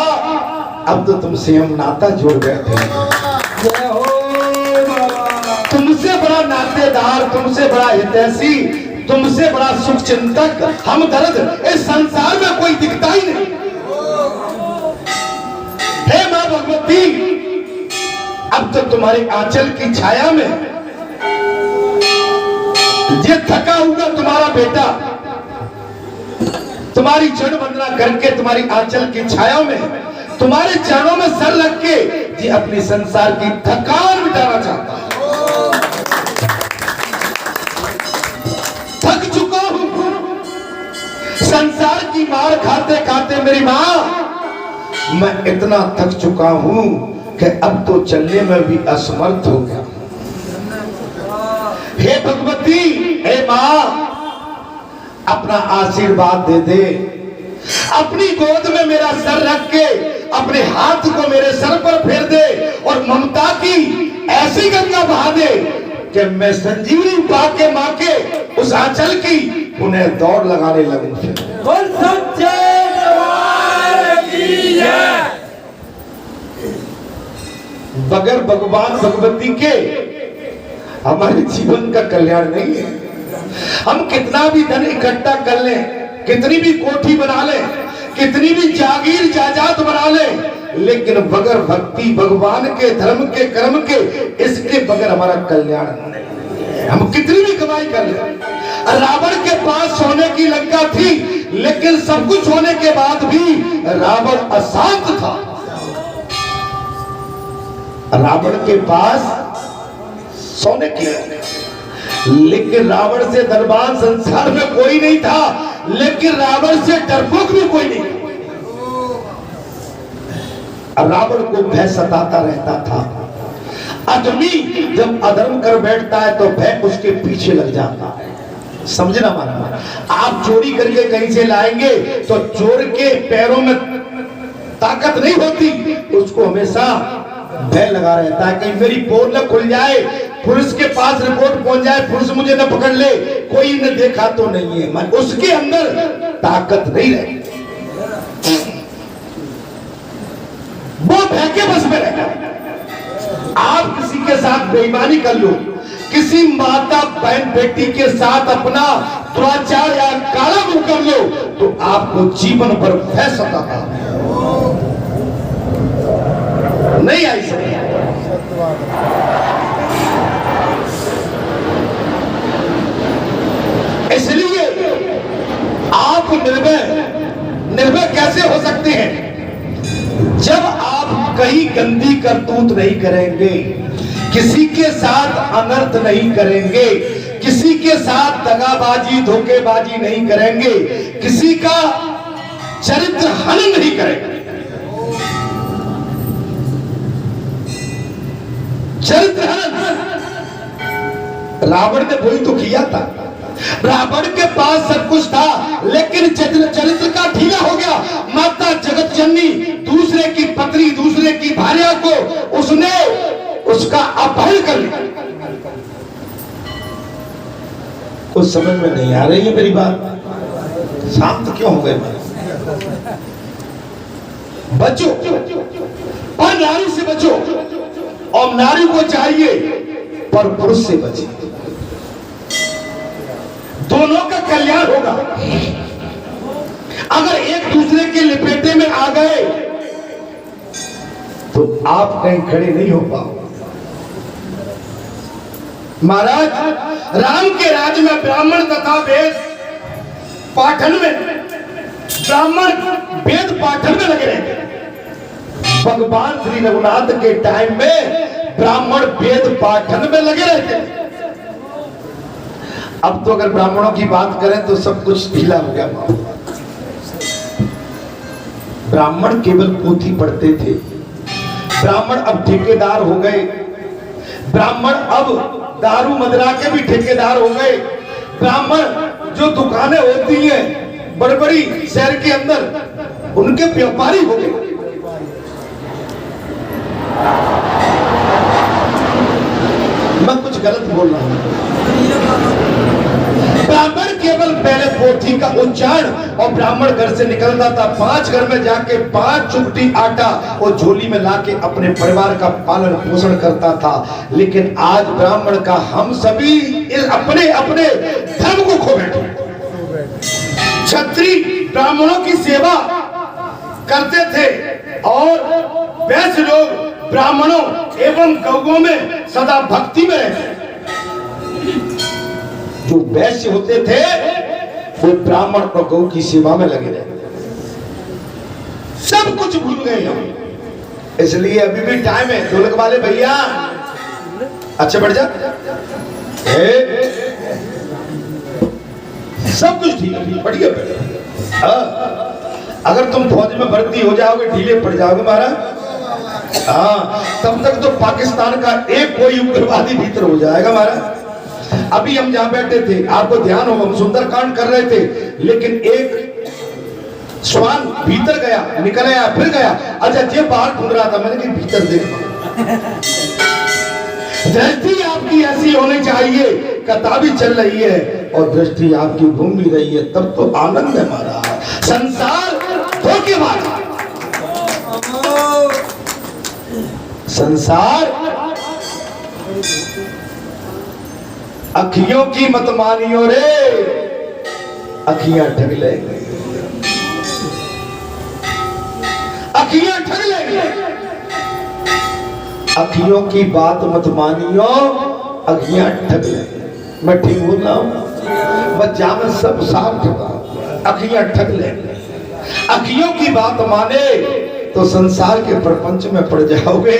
अब तो तुमसे हम नाता जोड़ गए थे। तुमसे बड़ा नातेदार, तुमसे बड़ा हितैषी, तुमसे बड़ा सुख चिंतक, हम दर्द इस संसार में कोई दिखता ही नहीं। भगवती, अब तो तुम्हारे आंचल की छाया में ये थका हुआ तुम्हारा बेटा तुम्हारी जड़ वंदना करके तुम्हारी आंचल की छाया में तुम्हारे चरणों में सर रख के ये अपने संसार की थकान मिटाना चाहता है। थक चुका हूं संसार की मार खाते खाते मेरी मां, मैं इतना थक चुका हूं कि अब तो चलने में भी असमर्थ हो गया। हे भगवती, हे मां, अपना आशीर्वाद दे दे, अपनी गोद में मेरा सर रख के अपने हाथ को मेरे सर पर फेर दे और ममता की ऐसी गंगा बहा दे कि मैं संजीवनी पाके मां के उस आंचल की उन्हें दौड़ लगाने लगूं। बोल सच्चे दरबार की जय। बगैर भगवान भगवती के हमारे जीवन का कल्याण नहीं है। हम कितना भी धन इकट्ठा कर लें, कितनी भी कोठी बना लें, कितनी भी जागीर जायदाद बना लें, लेकिन बगैर भक्ति भगवान के धर्म के कर्म के इसके बगैर हमारा कल्याण नहीं है। हम कितनी भी कमाई कर लें। रावण के पास सोने की लंका थी, लेकिन सब कुछ होने के बाद भी रावण अशांत था। रावण के पास सोने की लंका, लेकिन रावण से धनवान संसार में कोई नहीं था, लेकिन रावण से डरपोक भी कोई नहीं। रावण को भय सताता रहता था। आदमी जब अधर्म कर बैठता है तो भय उसके पीछे लग जाता है। समझना माना, आप चोरी करके कहीं से लाएंगे तो चोर के पैरों में ताकत नहीं होती, उसको हमेशा भय लगा रहता है कहीं मेरी पोल न खुल जाए, पुलिस के पास रिपोर्ट पहुंच जाए, पुलिस मुझे न पकड़ ले, कोई ने देखा तो नहीं है। मैं उसके अंदर ताकत नहीं रहती, वो भय के बस में रहता है। आप किसी के साथ बेईमानी कर लो, किसी माता बहन बेटी के साथ अपना दुराचार या काला मुंह कर लो, तो आपको जीवन भर भय सताता नहीं आई सकती। इसलिए आप निर्भय कैसे हो सकते हैं जब आप कहीं गंदी करतूत नहीं करेंगे, किसी के साथ अनर्थ नहीं करेंगे, किसी के साथ दगाबाजी धोखेबाजी नहीं करेंगे, किसी का चरित्र हनन नहीं करेंगे। चरित्र हनन रावण ने वही तो किया था। रावण के पास सब कुछ था, लेकिन चरित्र का ढीला हो गया। माता जगत जननी दूसरे की पत्नी, दूसरे की भार्या को उसने उसका अपहरण कर लिया। कुछ समझ में नहीं आ रही है मेरी बात? शांत क्यों हो गए? बचो, पर नारी से बचो, और नारी को चाहिए पर पुरुष से बचे। दोनों का कल्याण होगा। अगर एक दूसरे के लपेटे में आ गए तो आप कहीं खड़े नहीं हो पाओ। महाराज, राम के राज्य में ब्राह्मण तथा वेद पाठन में वेद पाठन में लगे रहते। भगवान श्री रघुनाथ के टाइम में ब्राह्मण वेद पाठन में लगे रहते। अब तो अगर ब्राह्मणों की बात करें तो सब कुछ ढीला हो गया। ब्राह्मण केवल पोथी पढ़ते थे, ब्राह्मण अब ठेकेदार हो गए। ब्राह्मण अब दारू मदिरा के भी ठेकेदार हो गए। ब्राह्मण जो दुकानें होती हैं बड़ी बड़ी शहर के अंदर, उनके व्यापारी हो गए। मैं कुछ गलत बोल रहा हूं? ब्राह्मण केवल पहले पोथी का उच्चारण, और ब्राह्मण घर से निकलता था 5 घर में जाके 5 चुटकी आटा और झोली में लाके अपने परिवार का पालन पोषण करता था। लेकिन आज ब्राह्मण का हम सभी अपने अपने धर्म को खो बैठे। क्षत्रिय ब्राह्मणों की सेवा करते थे और वैश्य लोग ब्राह्मणों एवं गौओं में सदा भक्ति में रहते। जो वैश्य होते थे वो ब्राह्मण और गौ की सेवा में लगे रहते, सब कुछ भूल गए हम। इसलिए अभी भी टाइम है, ढोलक वाले भैया अच्छे बढ़ जा, सब कुछ ठीक है, बढ़िया बढ़िया। अगर तुम फौज में भर्ती हो जाओगे, ढीले पड़ जाओगे महाराज, हाँ, तब तक तो पाकिस्तान का एक कोई उग्रवादी भीतर हो जाएगा महाराज। अभी हम जहां बैठे थे, आपको ध्यान होगा, हम सुंदरकांड कर रहे थे, लेकिन एक श्वान भीतर गया, निकल आया, फिर गया। अच्छा, ये बाहर ढूंढ रहा था, मैंने कहा भीतर देखा। दृष्टि आपकी ऐसी होनी चाहिए, कथा भी चल रही है और दृष्टि आपकी घूम भी रही है, तब तो आनंद है महाराज। संसार धोखे वाला, संसार अखियों की मत मानियो रे, अखियां ठग लेंगे, अखियां ठग लेंगे। अखियों की बात मत मानियो, अखियां ठग लेंगे। मैं ठीक बोल रहा हूं? बच्चा में सब साफ ठगा, अखियां ठग लेंगे। अखियों की बात माने तो संसार के प्रपंच में पड़ जाओगे,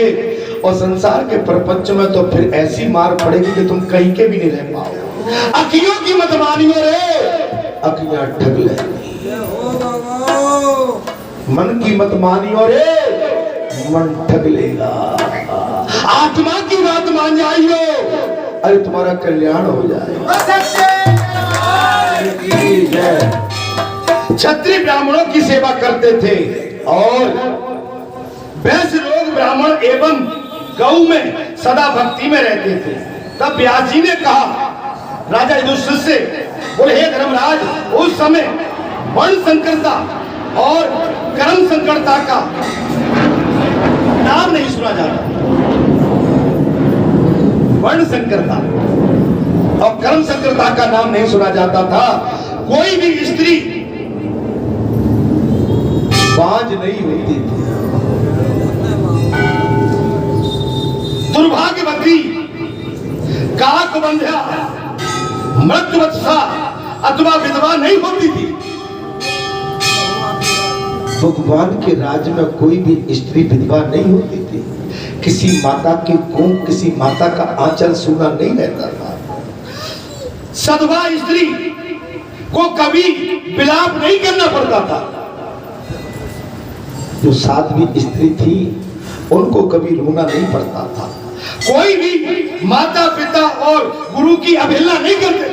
और संसार के प्रपंच में तो फिर ऐसी मार पड़ेगी कि तुम कहीं के भी नहीं रह पाओगे। अखियों की मत मानियो रे, अखियां ठग लेंगी। मन की मत मानियो रे, मन ठग लेगा। आत्मा की बात मान जाइयो, अरे तुम्हारा कल्याण हो जाएगा। क्षत्रिय ब्राह्मणों की सेवा करते थे और वैश्य लोग ब्राह्मण एवं गौ में सदा भक्ति में रहते थे। तब व्यास जी ने कहा राजा युधिष्ठिर से, बोले हे धर्मराज, उस समय वर्ण संकरता और कर्म संकरता का नाम नहीं सुना जाता। वर्ण संकरता और कर्म संकरता का नाम नहीं सुना जाता था। कोई भी स्त्री बाज नहीं होती थी। दुर्भाग्यवती, काकबंध्या, मृत्युवत्सा अथवा विधवा नहीं होती थी। भगवान के राज्य में कोई भी स्त्री विधवा नहीं होती थी। किसी माता की कोख, किसी माता का आंचल सूना नहीं रहता था। सधवा स्त्री को कभी विलाप नहीं करना पड़ता था। जो साध्वी स्त्री थी उनको कभी रोना नहीं पड़ता था। कोई भी माता पिता और गुरु की अवहेलना नहीं करते।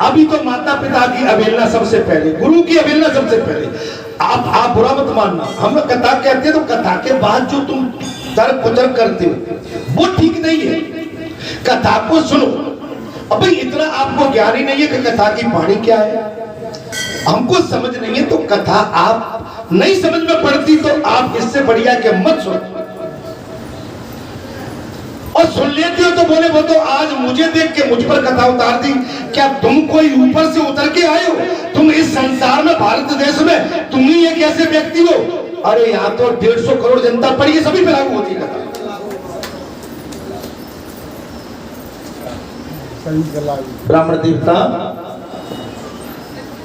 अभी तो माता पिता की अवहेलना सबसे पहले, गुरु की अवहेलना सबसे पहले। आप बुरा मत मानना, हम लोग कथा कहते हैं तो कथा के बाद जो तुम तर्क वितर्क करते हो वो ठीक नहीं है। कथा को सुनो। अब इतना आपको ज्ञान ही नहीं है कि कथा की वाणी क्या है, हमको समझ नहीं है, तो कथा आप नहीं समझ में पड़ती तो आप इससे बढ़िया के मत सुनो। और सुन लेते हो तो बोले वो तो आज मुझे देख के मुझ पर कथा उतार दी। क्या तुम कोई ऊपर से उतर के आए हो? तुम इस संसार में, भारत देश में तुम ही एक ऐसे व्यक्ति हो। अरे यहाँ तो 150 करोड़ जनता पर ये सभी पे लागू होती है कथा। ब्राह्मण देवता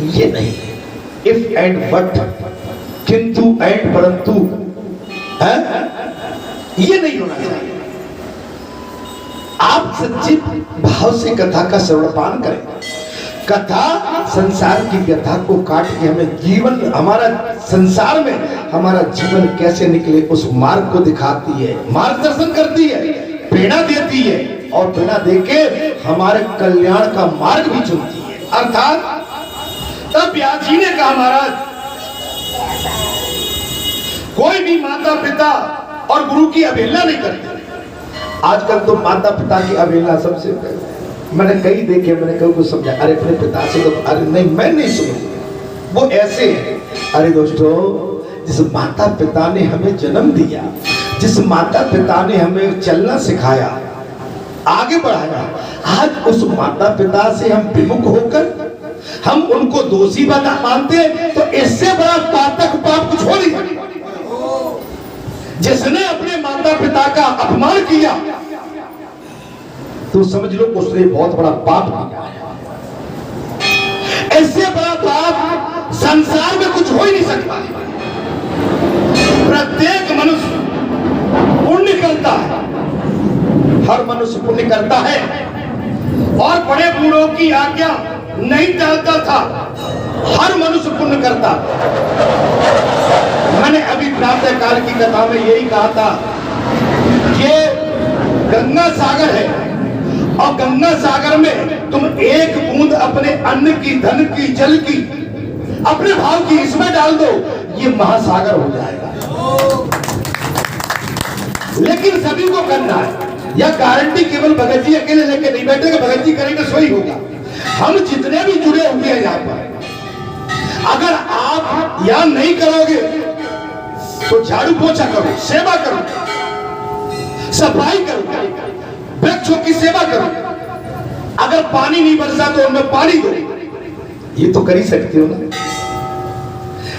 ये नहीं, इफ एंड बट, किंतु एंड परंतु है, ये नहीं होना चाहिए। आप सच्चे भाव से कथा का श्रवणपान करें। कथा संसार की व्यथा को काट के हमें जीवन, हमारा संसार में हमारा जीवन कैसे निकले उस मार्ग को दिखाती है, मार्गदर्शन करती है, प्रेरणा देती है और प्रेरणा देके हमारे कल्याण का मार्ग भी चुनती है। अर्थात तब व्यास जी ने कहा महाराज, कोई भी माता पिता और गुरु की अवहेलना नहीं करते। आजकल तो माता पिता की अवहेलना सबसे पहले, मैंने कई देखे, मैंने कई को समझा, अरे अपने पिता से तो, अरे नहीं मैं नहीं सुनूंगा, वो ऐसे है। अरे दोस्तों, जिस माता पिता ने हमें जन्म दिया, जिस माता पिता ने हमें चलना सिखाया, आगे बढ़ाया, आज उस माता पिता से हम विमुख होकर हम उनको दोषी बना मानते हैं, तो इससे बड़ा पातक पाप कुछ हो नहीं सकता। जिसने अपने माता पिता का अपमान किया तो समझ लो उसने बहुत बड़ा पाप किया है। इससे बड़ा पाप संसार में कुछ हो ही नहीं सकता। प्रत्येक मनुष्य पुण्य करता है, हर मनुष्य पुण्य करता है और बड़े बूढ़ों की आज्ञा नहीं टालता था। हर मनुष्य पुण्य करता। मैंने अभी प्रातः काल की कथा में यही कहा था कि गंगा सागर है और गंगा सागर में तुम एक बूंद अपने अन्न की, धन की, जल की, अपने भाव की इसमें डाल दो, ये महासागर हो जाएगा। लेकिन सभी को करना है। यह गारंटी केवल भगत जी अकेले लेके नहीं बैठेंगे, भगत जी करेंगे सो ही होगा। हम जितने भी जुड़े हुए हैं यहाँ पर, अगर आप यहां नहीं करोगे तो झाड़ू पोछा करो, सेवा करो, सफाई करो, वृक्षों की सेवा करो। अगर पानी नहीं बरसा तो उनमें पानी दो, ये तो कर ही सकते हो ना।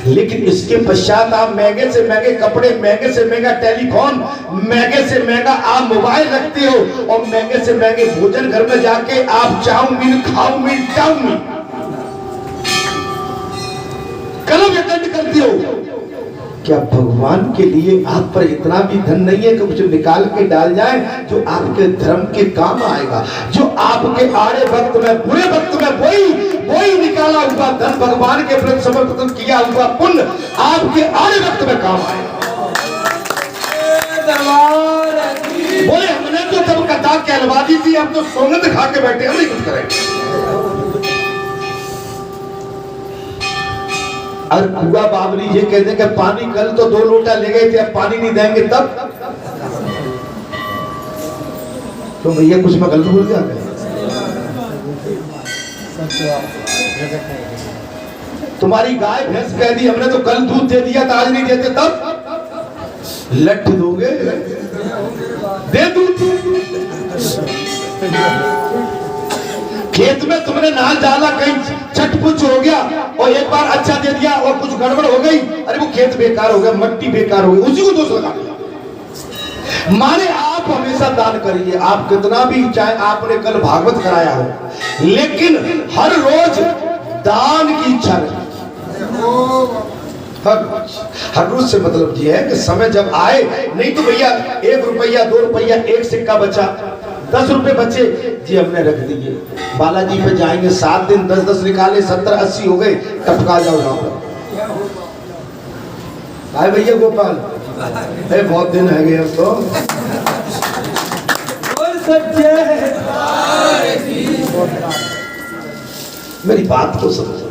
लेकिन इसके पश्चात आप महंगे से महंगे कपड़े, महंगे से महंगा टेलीफोन, महंगे से महंगा आप मोबाइल रखते हो और महंगे से महंगे भोजन घर में जाके आप चाउमीन, खाउमीन, चाउमीन कलम अटेंड करते हो। क्या भगवान के लिए आप पर इतना भी धन नहीं है कि कुछ निकाल के डाल जाए जो आपके धर्म के काम आएगा? जो आपके आड़े वक्त में, बुरे वक्त में वही निकाला हुआ धन, भगवान के प्रति समर्पित किया हुआ पुण्य आपके आड़े वक्त में काम आएगा। बोले हमने तो तब कथा कहलवा दी थी, अब तो सौगंध खा के बैठे, हम नहीं कुछ करेंगे। और बुआ बाबरी ये कहते कि पानी कल तो 2 लोटा ले गए थे, अब पानी नहीं देंगे तब तो भैया कुछ मैं गलत बोल गया। तुम्हारी गाय भैंस कह दी हमने तो कल दूध दे दिया था, आज नहीं देते तब लट दोगे, दे दूध। खेत में तुमने नाल डाला, कहीं चटपुच हो गया और एक बार अच्छा दे दिया और कुछ गड़बड़ हो गई, अरे वो खेत बेकार हो गया, मट्टी बेकार हो गई, उसी को दोष लगा दिया। माने आप हमेशा दान करिए, आप कितना भी, चाहे आपने कल भागवत कराया हो, लेकिन हर रोज दान की इच्छा नहीं। हर रोज से मतलब ये है कि समय जब आए, नहीं तो भैया 1 रुपया, 2 रुपया, 1 सिक्का बचा, 10 रुपए बचे जी हमने रख दिए, बालाजी पे जाएंगे 7 दिन 10-10 निकाले, 70-80 हो गए, टपका जाओ यहाँ पर। आए भैया गोपाल, बहुत दिन है गए तो मेरी बात को समझो,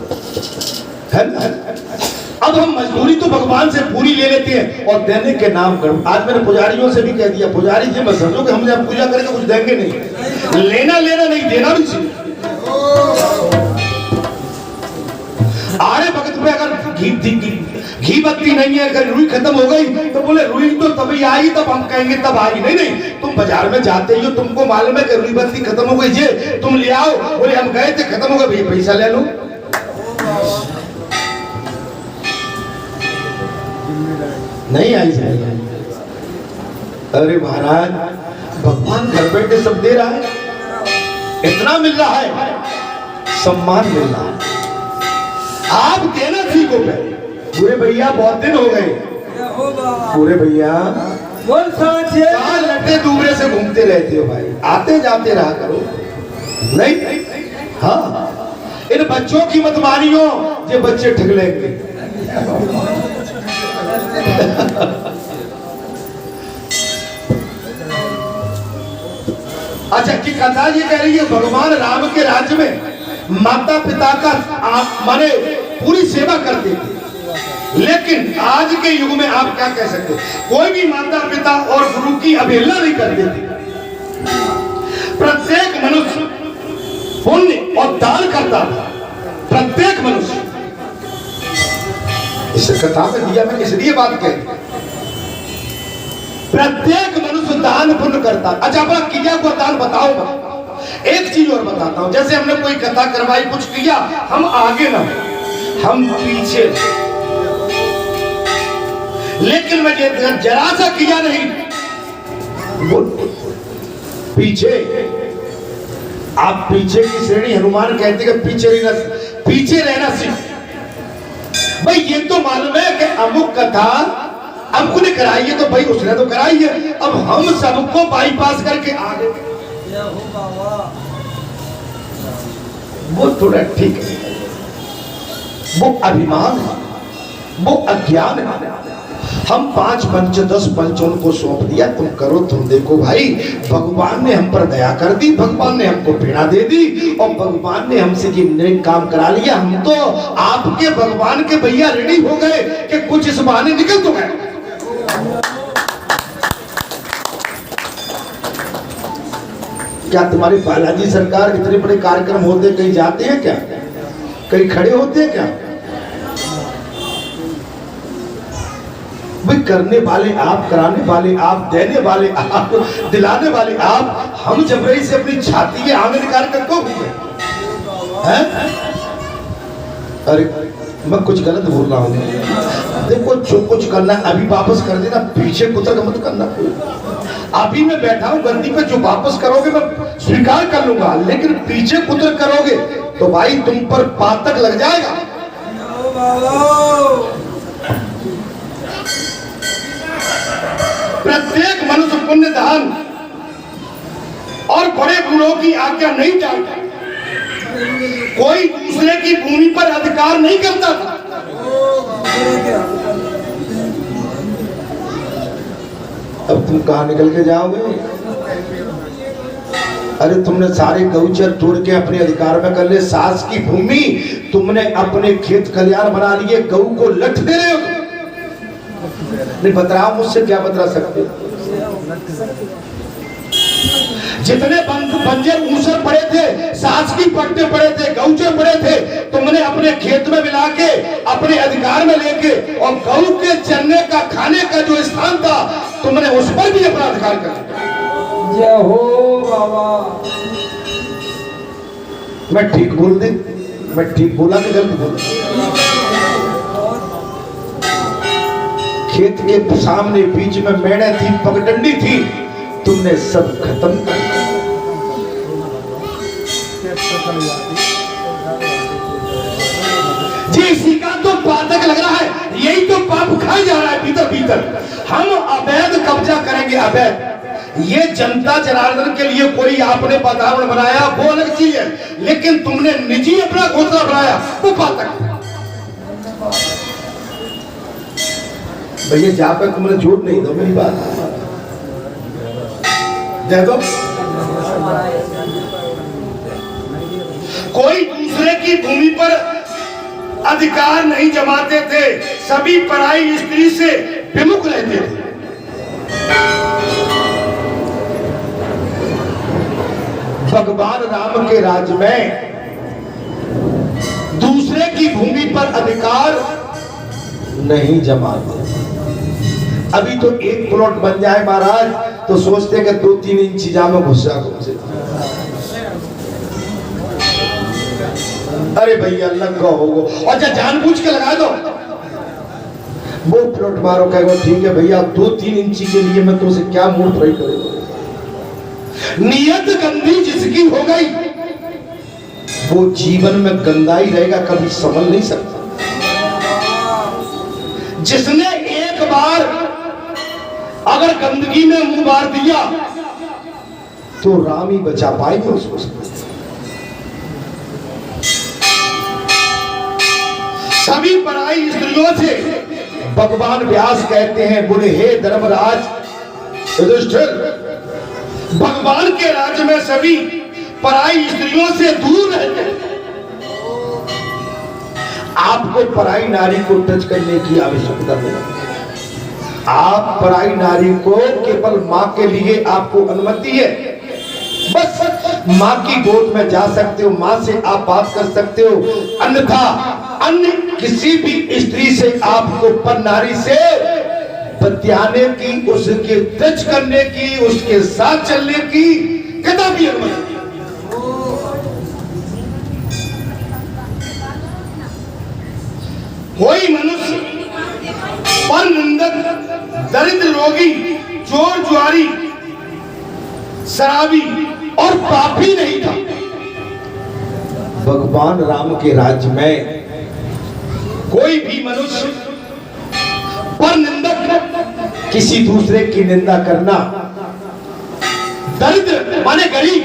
है ना? अब हम मजदूरी तो भगवान से पूरी ले लेते हैं और देने के नाम कर, आज मैंने पुजारियों से भी कह दिया, पुजारी जी मत समझो कि हम जब पूजा करेंगे कुछ देंगे नहीं, लेना नहीं, देना भी चाहिए। आड़े भगत में अगर घी बत्ती नहीं है, अगर रुई खत्म हो गई तो बोले रुई तो तभी आई, तब हम कहेंगे तब आई। नहीं, तुम बाजार में जाते ही हो, तुमको मालूम है कि रुई बत्ती खत्म हो गई, ये तुम ले आओ, बोले हम गए थे खत्म हो गए, भैया पैसा ले लो। नहीं आई जाएगा। अरे महाराज, भगवान घर बैठे सब दे रहा है, इतना मिल रहा है, सम्मान मिल रहा है, आप देना सीखो पहले। पूरे भैया बहुत दिन हो गए, पूरे भैया कहाँ लटे दूबरे से घूमते रहते हो भाई, आते जाते रहा करो। नहीं, हाँ, इन बच्चों की मत मानियो, ये बच्चे ठग लेंगे। अच्छा, की कथा ये कह रही है भगवान राम के राज्य में माता पिता का माने पूरी सेवा करते थे, लेकिन आज के युग में आप क्या कह सकते हो, कोई भी माता पिता और गुरु की अवहेलना नहीं करते थे। प्रत्येक मनुष्य पुण्य और दान करता था, प्रत्येक मनुष्य। इस कथा में दिया मैं इसलिए बात कह, प्रत्येक मनुष्य दान पुण्य करता। अच्छा, अपना किया हुआ दान बताओ, एक चीज और बताता हूं, जैसे हमने कोई कथा करवाई, कुछ किया, हम आगे ना, हम पीछे, लेकिन मैं ये जरा सा किया नहीं, वो पीछे, आप पीछे की श्रेणी, हनुमान कहते हैं पीछे रहना सीख। भाई ये तो मालूम है कि अमुक कथा हमको ने कराई है, तो भाई उसने तो कराई है, अब हम सबको बाईपास करके आगे, वो थोड़ा ठीक है, वो अभिमान है, वो अज्ञान है। हम 5 पंच 10 पंच उनको सौंप दिया, तुम करो तुम देखो। भाई भगवान ने हम पर दया कर दी, भगवान ने हमको पीड़ा दे दी, और भगवान ने हमसे ये नेक काम करा लिया। हम तो आपके भगवान के भैया रेडी हो गए कि कुछ इस बहाने निकल तो गए। क्या तुम्हारे बालाजी सरकार इतने बड़े कार्यक्रम होते कहीं जाते हैं क्या, कहीं खड़े होते हैं क्या? भाई करने वाले आप, कराने वाले आप, देने वाले आप, दिलाने वाले आप। हम जबरई से अपनी छाती के आगे निकाल कर क्यों हैं? अरे मैं कुछ गलत बोल रहा हूँ। देखो जो कुछ करना अभी वापस कर देना, पीछे कुतर मत करना। अभी मैं बैठा हूँ गद्दी पे, जो वापस करोगे मैं स्वीकार कर लूंगा, लेकिन पीछे कुतर करोगे तो भाई तुम पर पातक लग जाएगा। प्रत्येक मनुष्य पुण्य दान और बड़े बूढ़ों की आज्ञा नहीं टालता, कोई दूसरे की भूमि पर अधिकार नहीं करता था। अब तुम कहां निकल के जाओगे? अरे तुमने सारे गौचर तोड़ के अपने अधिकार में कर ले, सास की भूमि तुमने अपने खेत खलियान बना लिए, गऊ को लठ दे रहे हो। नहीं बतराओ, मुझसे क्या बतरा सकते? जितने बंजर ऊसर पड़े थे, सास की पट्टे पड़े थे, गौचर पड़े थे, तुमने अपने खेत में मिला के अपने अधिकार में लेके, और गऊ के चरने का खाने का जो स्थान था तुमने उस पर भी अपना अधिकार कर लिया। जय हो बाबा। मैं ठीक बोल दे, मैं ठीक बोला कि गलत बोला? खेत के सामने बीच में मेढ़े थी, पगडंडी थी, तुमने सब खत्म कर दिया। जी इसी का तो पातक लग रहा है, यही तो पाप खाई जा रहा है भीतर भीतर। हम अवैध कब्जा करेंगे, अवैध। ये जनता जनार्दन के लिए कोई आपने वातावरण बनाया वो अलग चीज है, लेकिन तुमने निजी अपना घोंसला बनाया वो पातक। भैया जहां पर तुमने झूठ नहीं दो, मेरी बात दे दो। कोई दूसरे की भूमि पर अधिकार नहीं जमाते थे, सभी पराई स्त्री से विमुख रहते थे। भगवान राम के राज में दूसरे की भूमि पर अधिकार नहीं जमाते। अभी तो एक प्लॉट बन जाए महाराज तो सोचते कि 2-3 इंच जामे घुस जा। अरे भैया लगा होगा, और जानबूझ के लगा दो वो प्लॉट मारो, कहेगा ठीक है भैया 2-3 इंची के लिए मैं तुमसे क्या मूड फ्राई करूंगा। नियत गंदी जिसकी हो गई वो जीवन में गंदा ही रहेगा, कभी संभल नहीं सकता। जिसने एक बार अगर गंदगी में मुंह मार दिया तो राम ही बचा पाएंगे उसको। सभी पराई स्त्रियों से भगवान व्यास कहते हैं, बोले हे धर्मराज युधिष्ठिर, भगवान के राज्य में सभी पराई स्त्रियों से दूर रहते हैं। आपको पराई नारी को टच करने की आवश्यकता नहीं। आप पराई नारी को केवल मां के लिए आपको अनुमति है, बस मां की गोद में जा सकते हो, मां से आप बात कर सकते हो, अन्यथा अन्य किसी भी स्त्री से आपको पर नारी से बतियाने की, उसके टच करने की, उसके साथ चलने की कदापि अनुमति नहीं। कोई मनुष्य पर निंदक, दरिद्र, रोगी, चोर, जुआरी, शराबी और पापी नहीं था। भगवान राम के राज्य में कोई भी मनुष्य पर निंदक, किसी दूसरे की निंदा करना, दरिद्र माने गरीब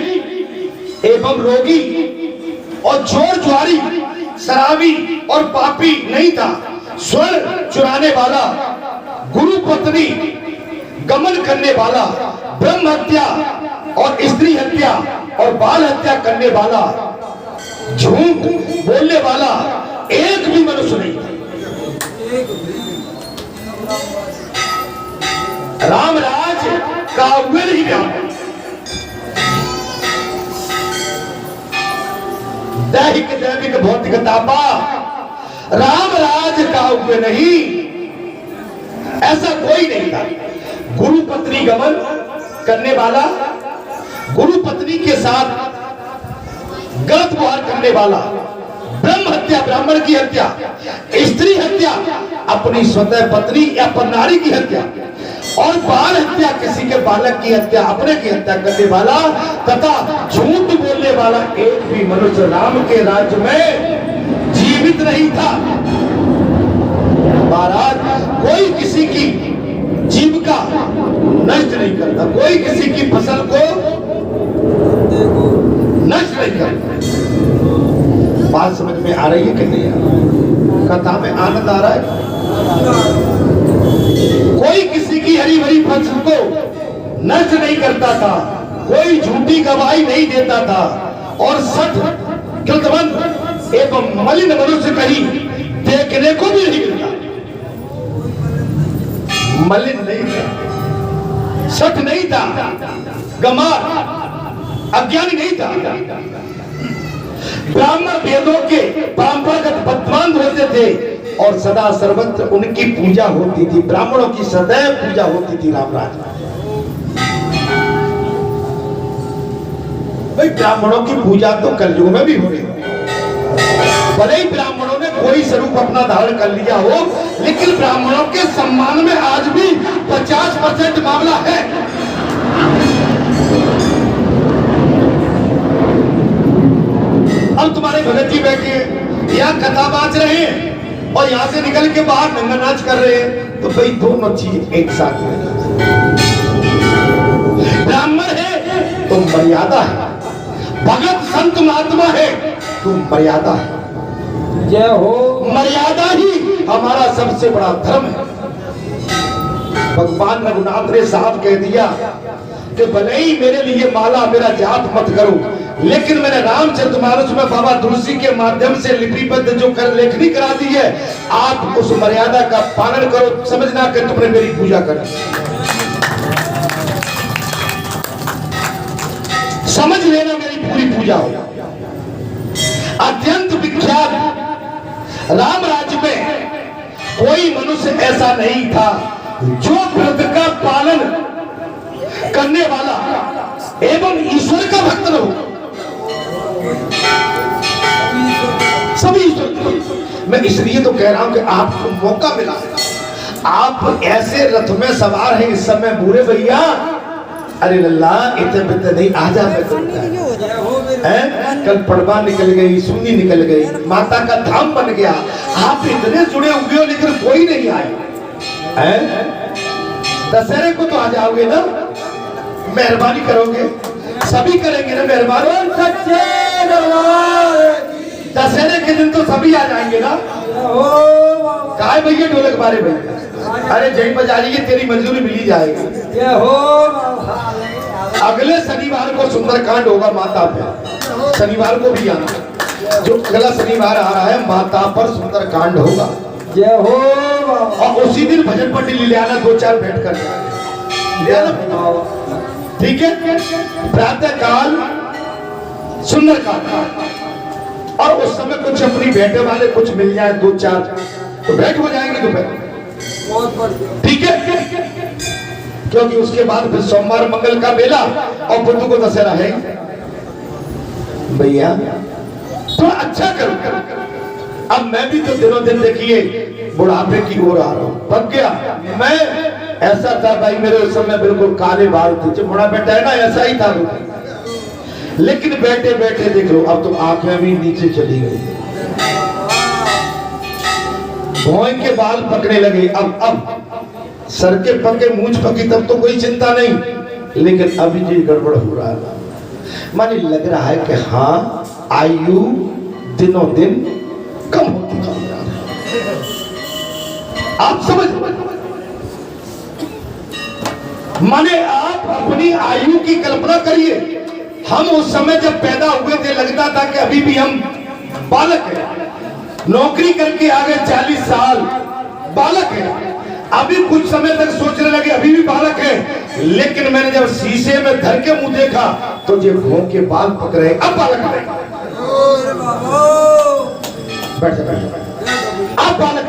एवं रोगी और चोर, जुआरी, शराबी और पापी नहीं था। स्वर्ण चुराने वाला, गुरु पत्नी गमन करने वाला, ब्रह्म हत्या और स्त्री हत्या और बाल हत्या करने वाला, झूठ बोलने वाला एक भी मनुष्य नहीं था। रामराज का हुए नहीं गया। दैहिक दैविक भौतिक तापा रामराज का हुए नहीं, ऐसा कोई नहीं था। गुरु पत्नी गमन करने वाला, गुरु पत्नी के साथ गलत व्यवहार करने वाला, ब्रह्म हत्या ब्राह्मण की हत्या, स्त्री हत्या अपनी स्वतः पत्नी या परनारी की हत्या और बाल हत्या किसी के बालक की हत्या, अपने की हत्या करने वाला तथा झूठ बोलने वाला एक भी मनुष्य राम के राज्य में जीवित नहीं था। महाराज कोई किसी की जीविका नष्ट नहीं करता, कोई किसी की फसल को नष्ट नहीं करता। बात समझ में आ रही है कि नहीं आ रही? कथा में आनंद आ रहा है? कोई किसी की हरी भरी फसल को नष्ट नहीं करता था, कोई झूठी गवाही नहीं देता था और सठ कृतवंत एवं मलिन मनुष्य कहीं देखने को भी नहीं मिलता। मलिन नहीं था, सठ नहीं था, गमार अज्ञानी नहीं था। ब्राह्मण वेदों के परंपरागत विद्वान होते थे और सदा सर्वत्र उनकी पूजा होती थी। ब्राह्मणों की सदैव पूजा होती थी रामराज में। भाई ब्राह्मणों की पूजा तो कलयुग में भी हो रही है। भले ही ब्राह्मणों ने कोई स्वरूप अपना धारण कर लिया हो, लेकिन ब्राह्मणों के सम्मान में आज भी 50% मामला है। अब तुम्हारे भगत जी बैठे यहाँ कथा बाज रहे हैं और यहाँ से निकल के बाहर नंगा नाच कर रहे हैं, तो भाई दोनों चीज एक साथ में। ब्राह्मण है तो मर्यादा है, भगत संत महात्मा है तो मर्यादा है। जय हो। मर्यादा ही हमारा सबसे बड़ा धर्म है। भगवान रघुनाथ ने साफ कह दिया कि भले ही मेरे लिए माला मेरा जाप मत करो, लेकिन मैंने रामचरितमानस में बाबा तुलसी के माध्यम से लिपिबद्ध जो कर लेखनी करा दी है, आप उस मर्यादा का पालन करो, समझना कि तुमने मेरी पूजा करी। समझ लेना मेरी पूरी पूजा हो। अत्यंत विख्यात राम राज्य में कोई मनुष्य ऐसा नहीं था जो व्रत का पालन करने वाला एवं ईश्वर का भक्त न हो। सभी ईश्वर। मैं इसलिए तो कह रहा हूं कि आपको मौका मिला, आप ऐसे रथ में सवार हैं इस समय बूढ़े भैया, अरे लल्ला इतने बितने नहीं, आजा मैं कल पड़वा निकल गई, सुन्नी निकल गई, माता का धाम बन गया, आप इतने जुड़े हुए हो लेकिन कोई नहीं आए। दशहरे को तो आ जाओगे ना, मेहरबानी करोगे, सभी करेंगे ना मेहरबानी। दशहरे के दिन तो सभी आ जाएंगे ना। काय भैया ढोलक बारे भैया, अरे जय बजा रही है, तेरी मंजूरी मिली जाएगी। अगले शनिवार को सुंदरकांड होगा माता पे, शनिवार को भी आना। जो अगला शनिवार आ रहा है माता पर सुंदरकांड होगा। जय हो। और उसी दिन भजन पट्टी ले आना, 2-4 बैठ कर ले आना, ठीक है। प्रातः काल सुंदरकांड, और उस समय कुछ अपनी बैठे वाले कुछ मिल जाए 2-4 तो बैठ हो जाएंगे दोपहर, ठीक है। क्योंकि उसके बाद फिर सोमवार मंगल का मेला और बुध को दशहरा है। भैया थोड़ा अच्छा करो, अब मैं भी तो दिनों दिन देखिए बुढ़ापे की ओर आ रहा हूँ। पक गया मैं, ऐसा था भाई मेरे उस समय बिल्कुल काले बाल थे, जब बड़ा बेटा है ना ऐसा ही था। लेकिन बैठे बैठे देख लो अब तो आंखें भी नीचे चली गई, भौं के बाल पकने लगे। अब सर के पके मूंछ पकी तब तो कोई चिंता नहीं, लेकिन अभी जी गड़बड़ हो रहा है। माने लग रहा है कि हाँ आयु दिनों दिन कम होती जा रही है। आप समझ माने आप अपनी आयु की कल्पना करिए। हम उस समय जब पैदा हुए थे लगता था कि अभी भी हम बालक हैं, नौकरी करके आ गए 40 साल बालक है। अभी कुछ समय तक सोचने लगे अभी भी बालक है, लेकिन मैंने जब शीशे में धर के मुंह देखा तो ये भौं के बाल पक रहे, अब बालक है। बैठ अब बालक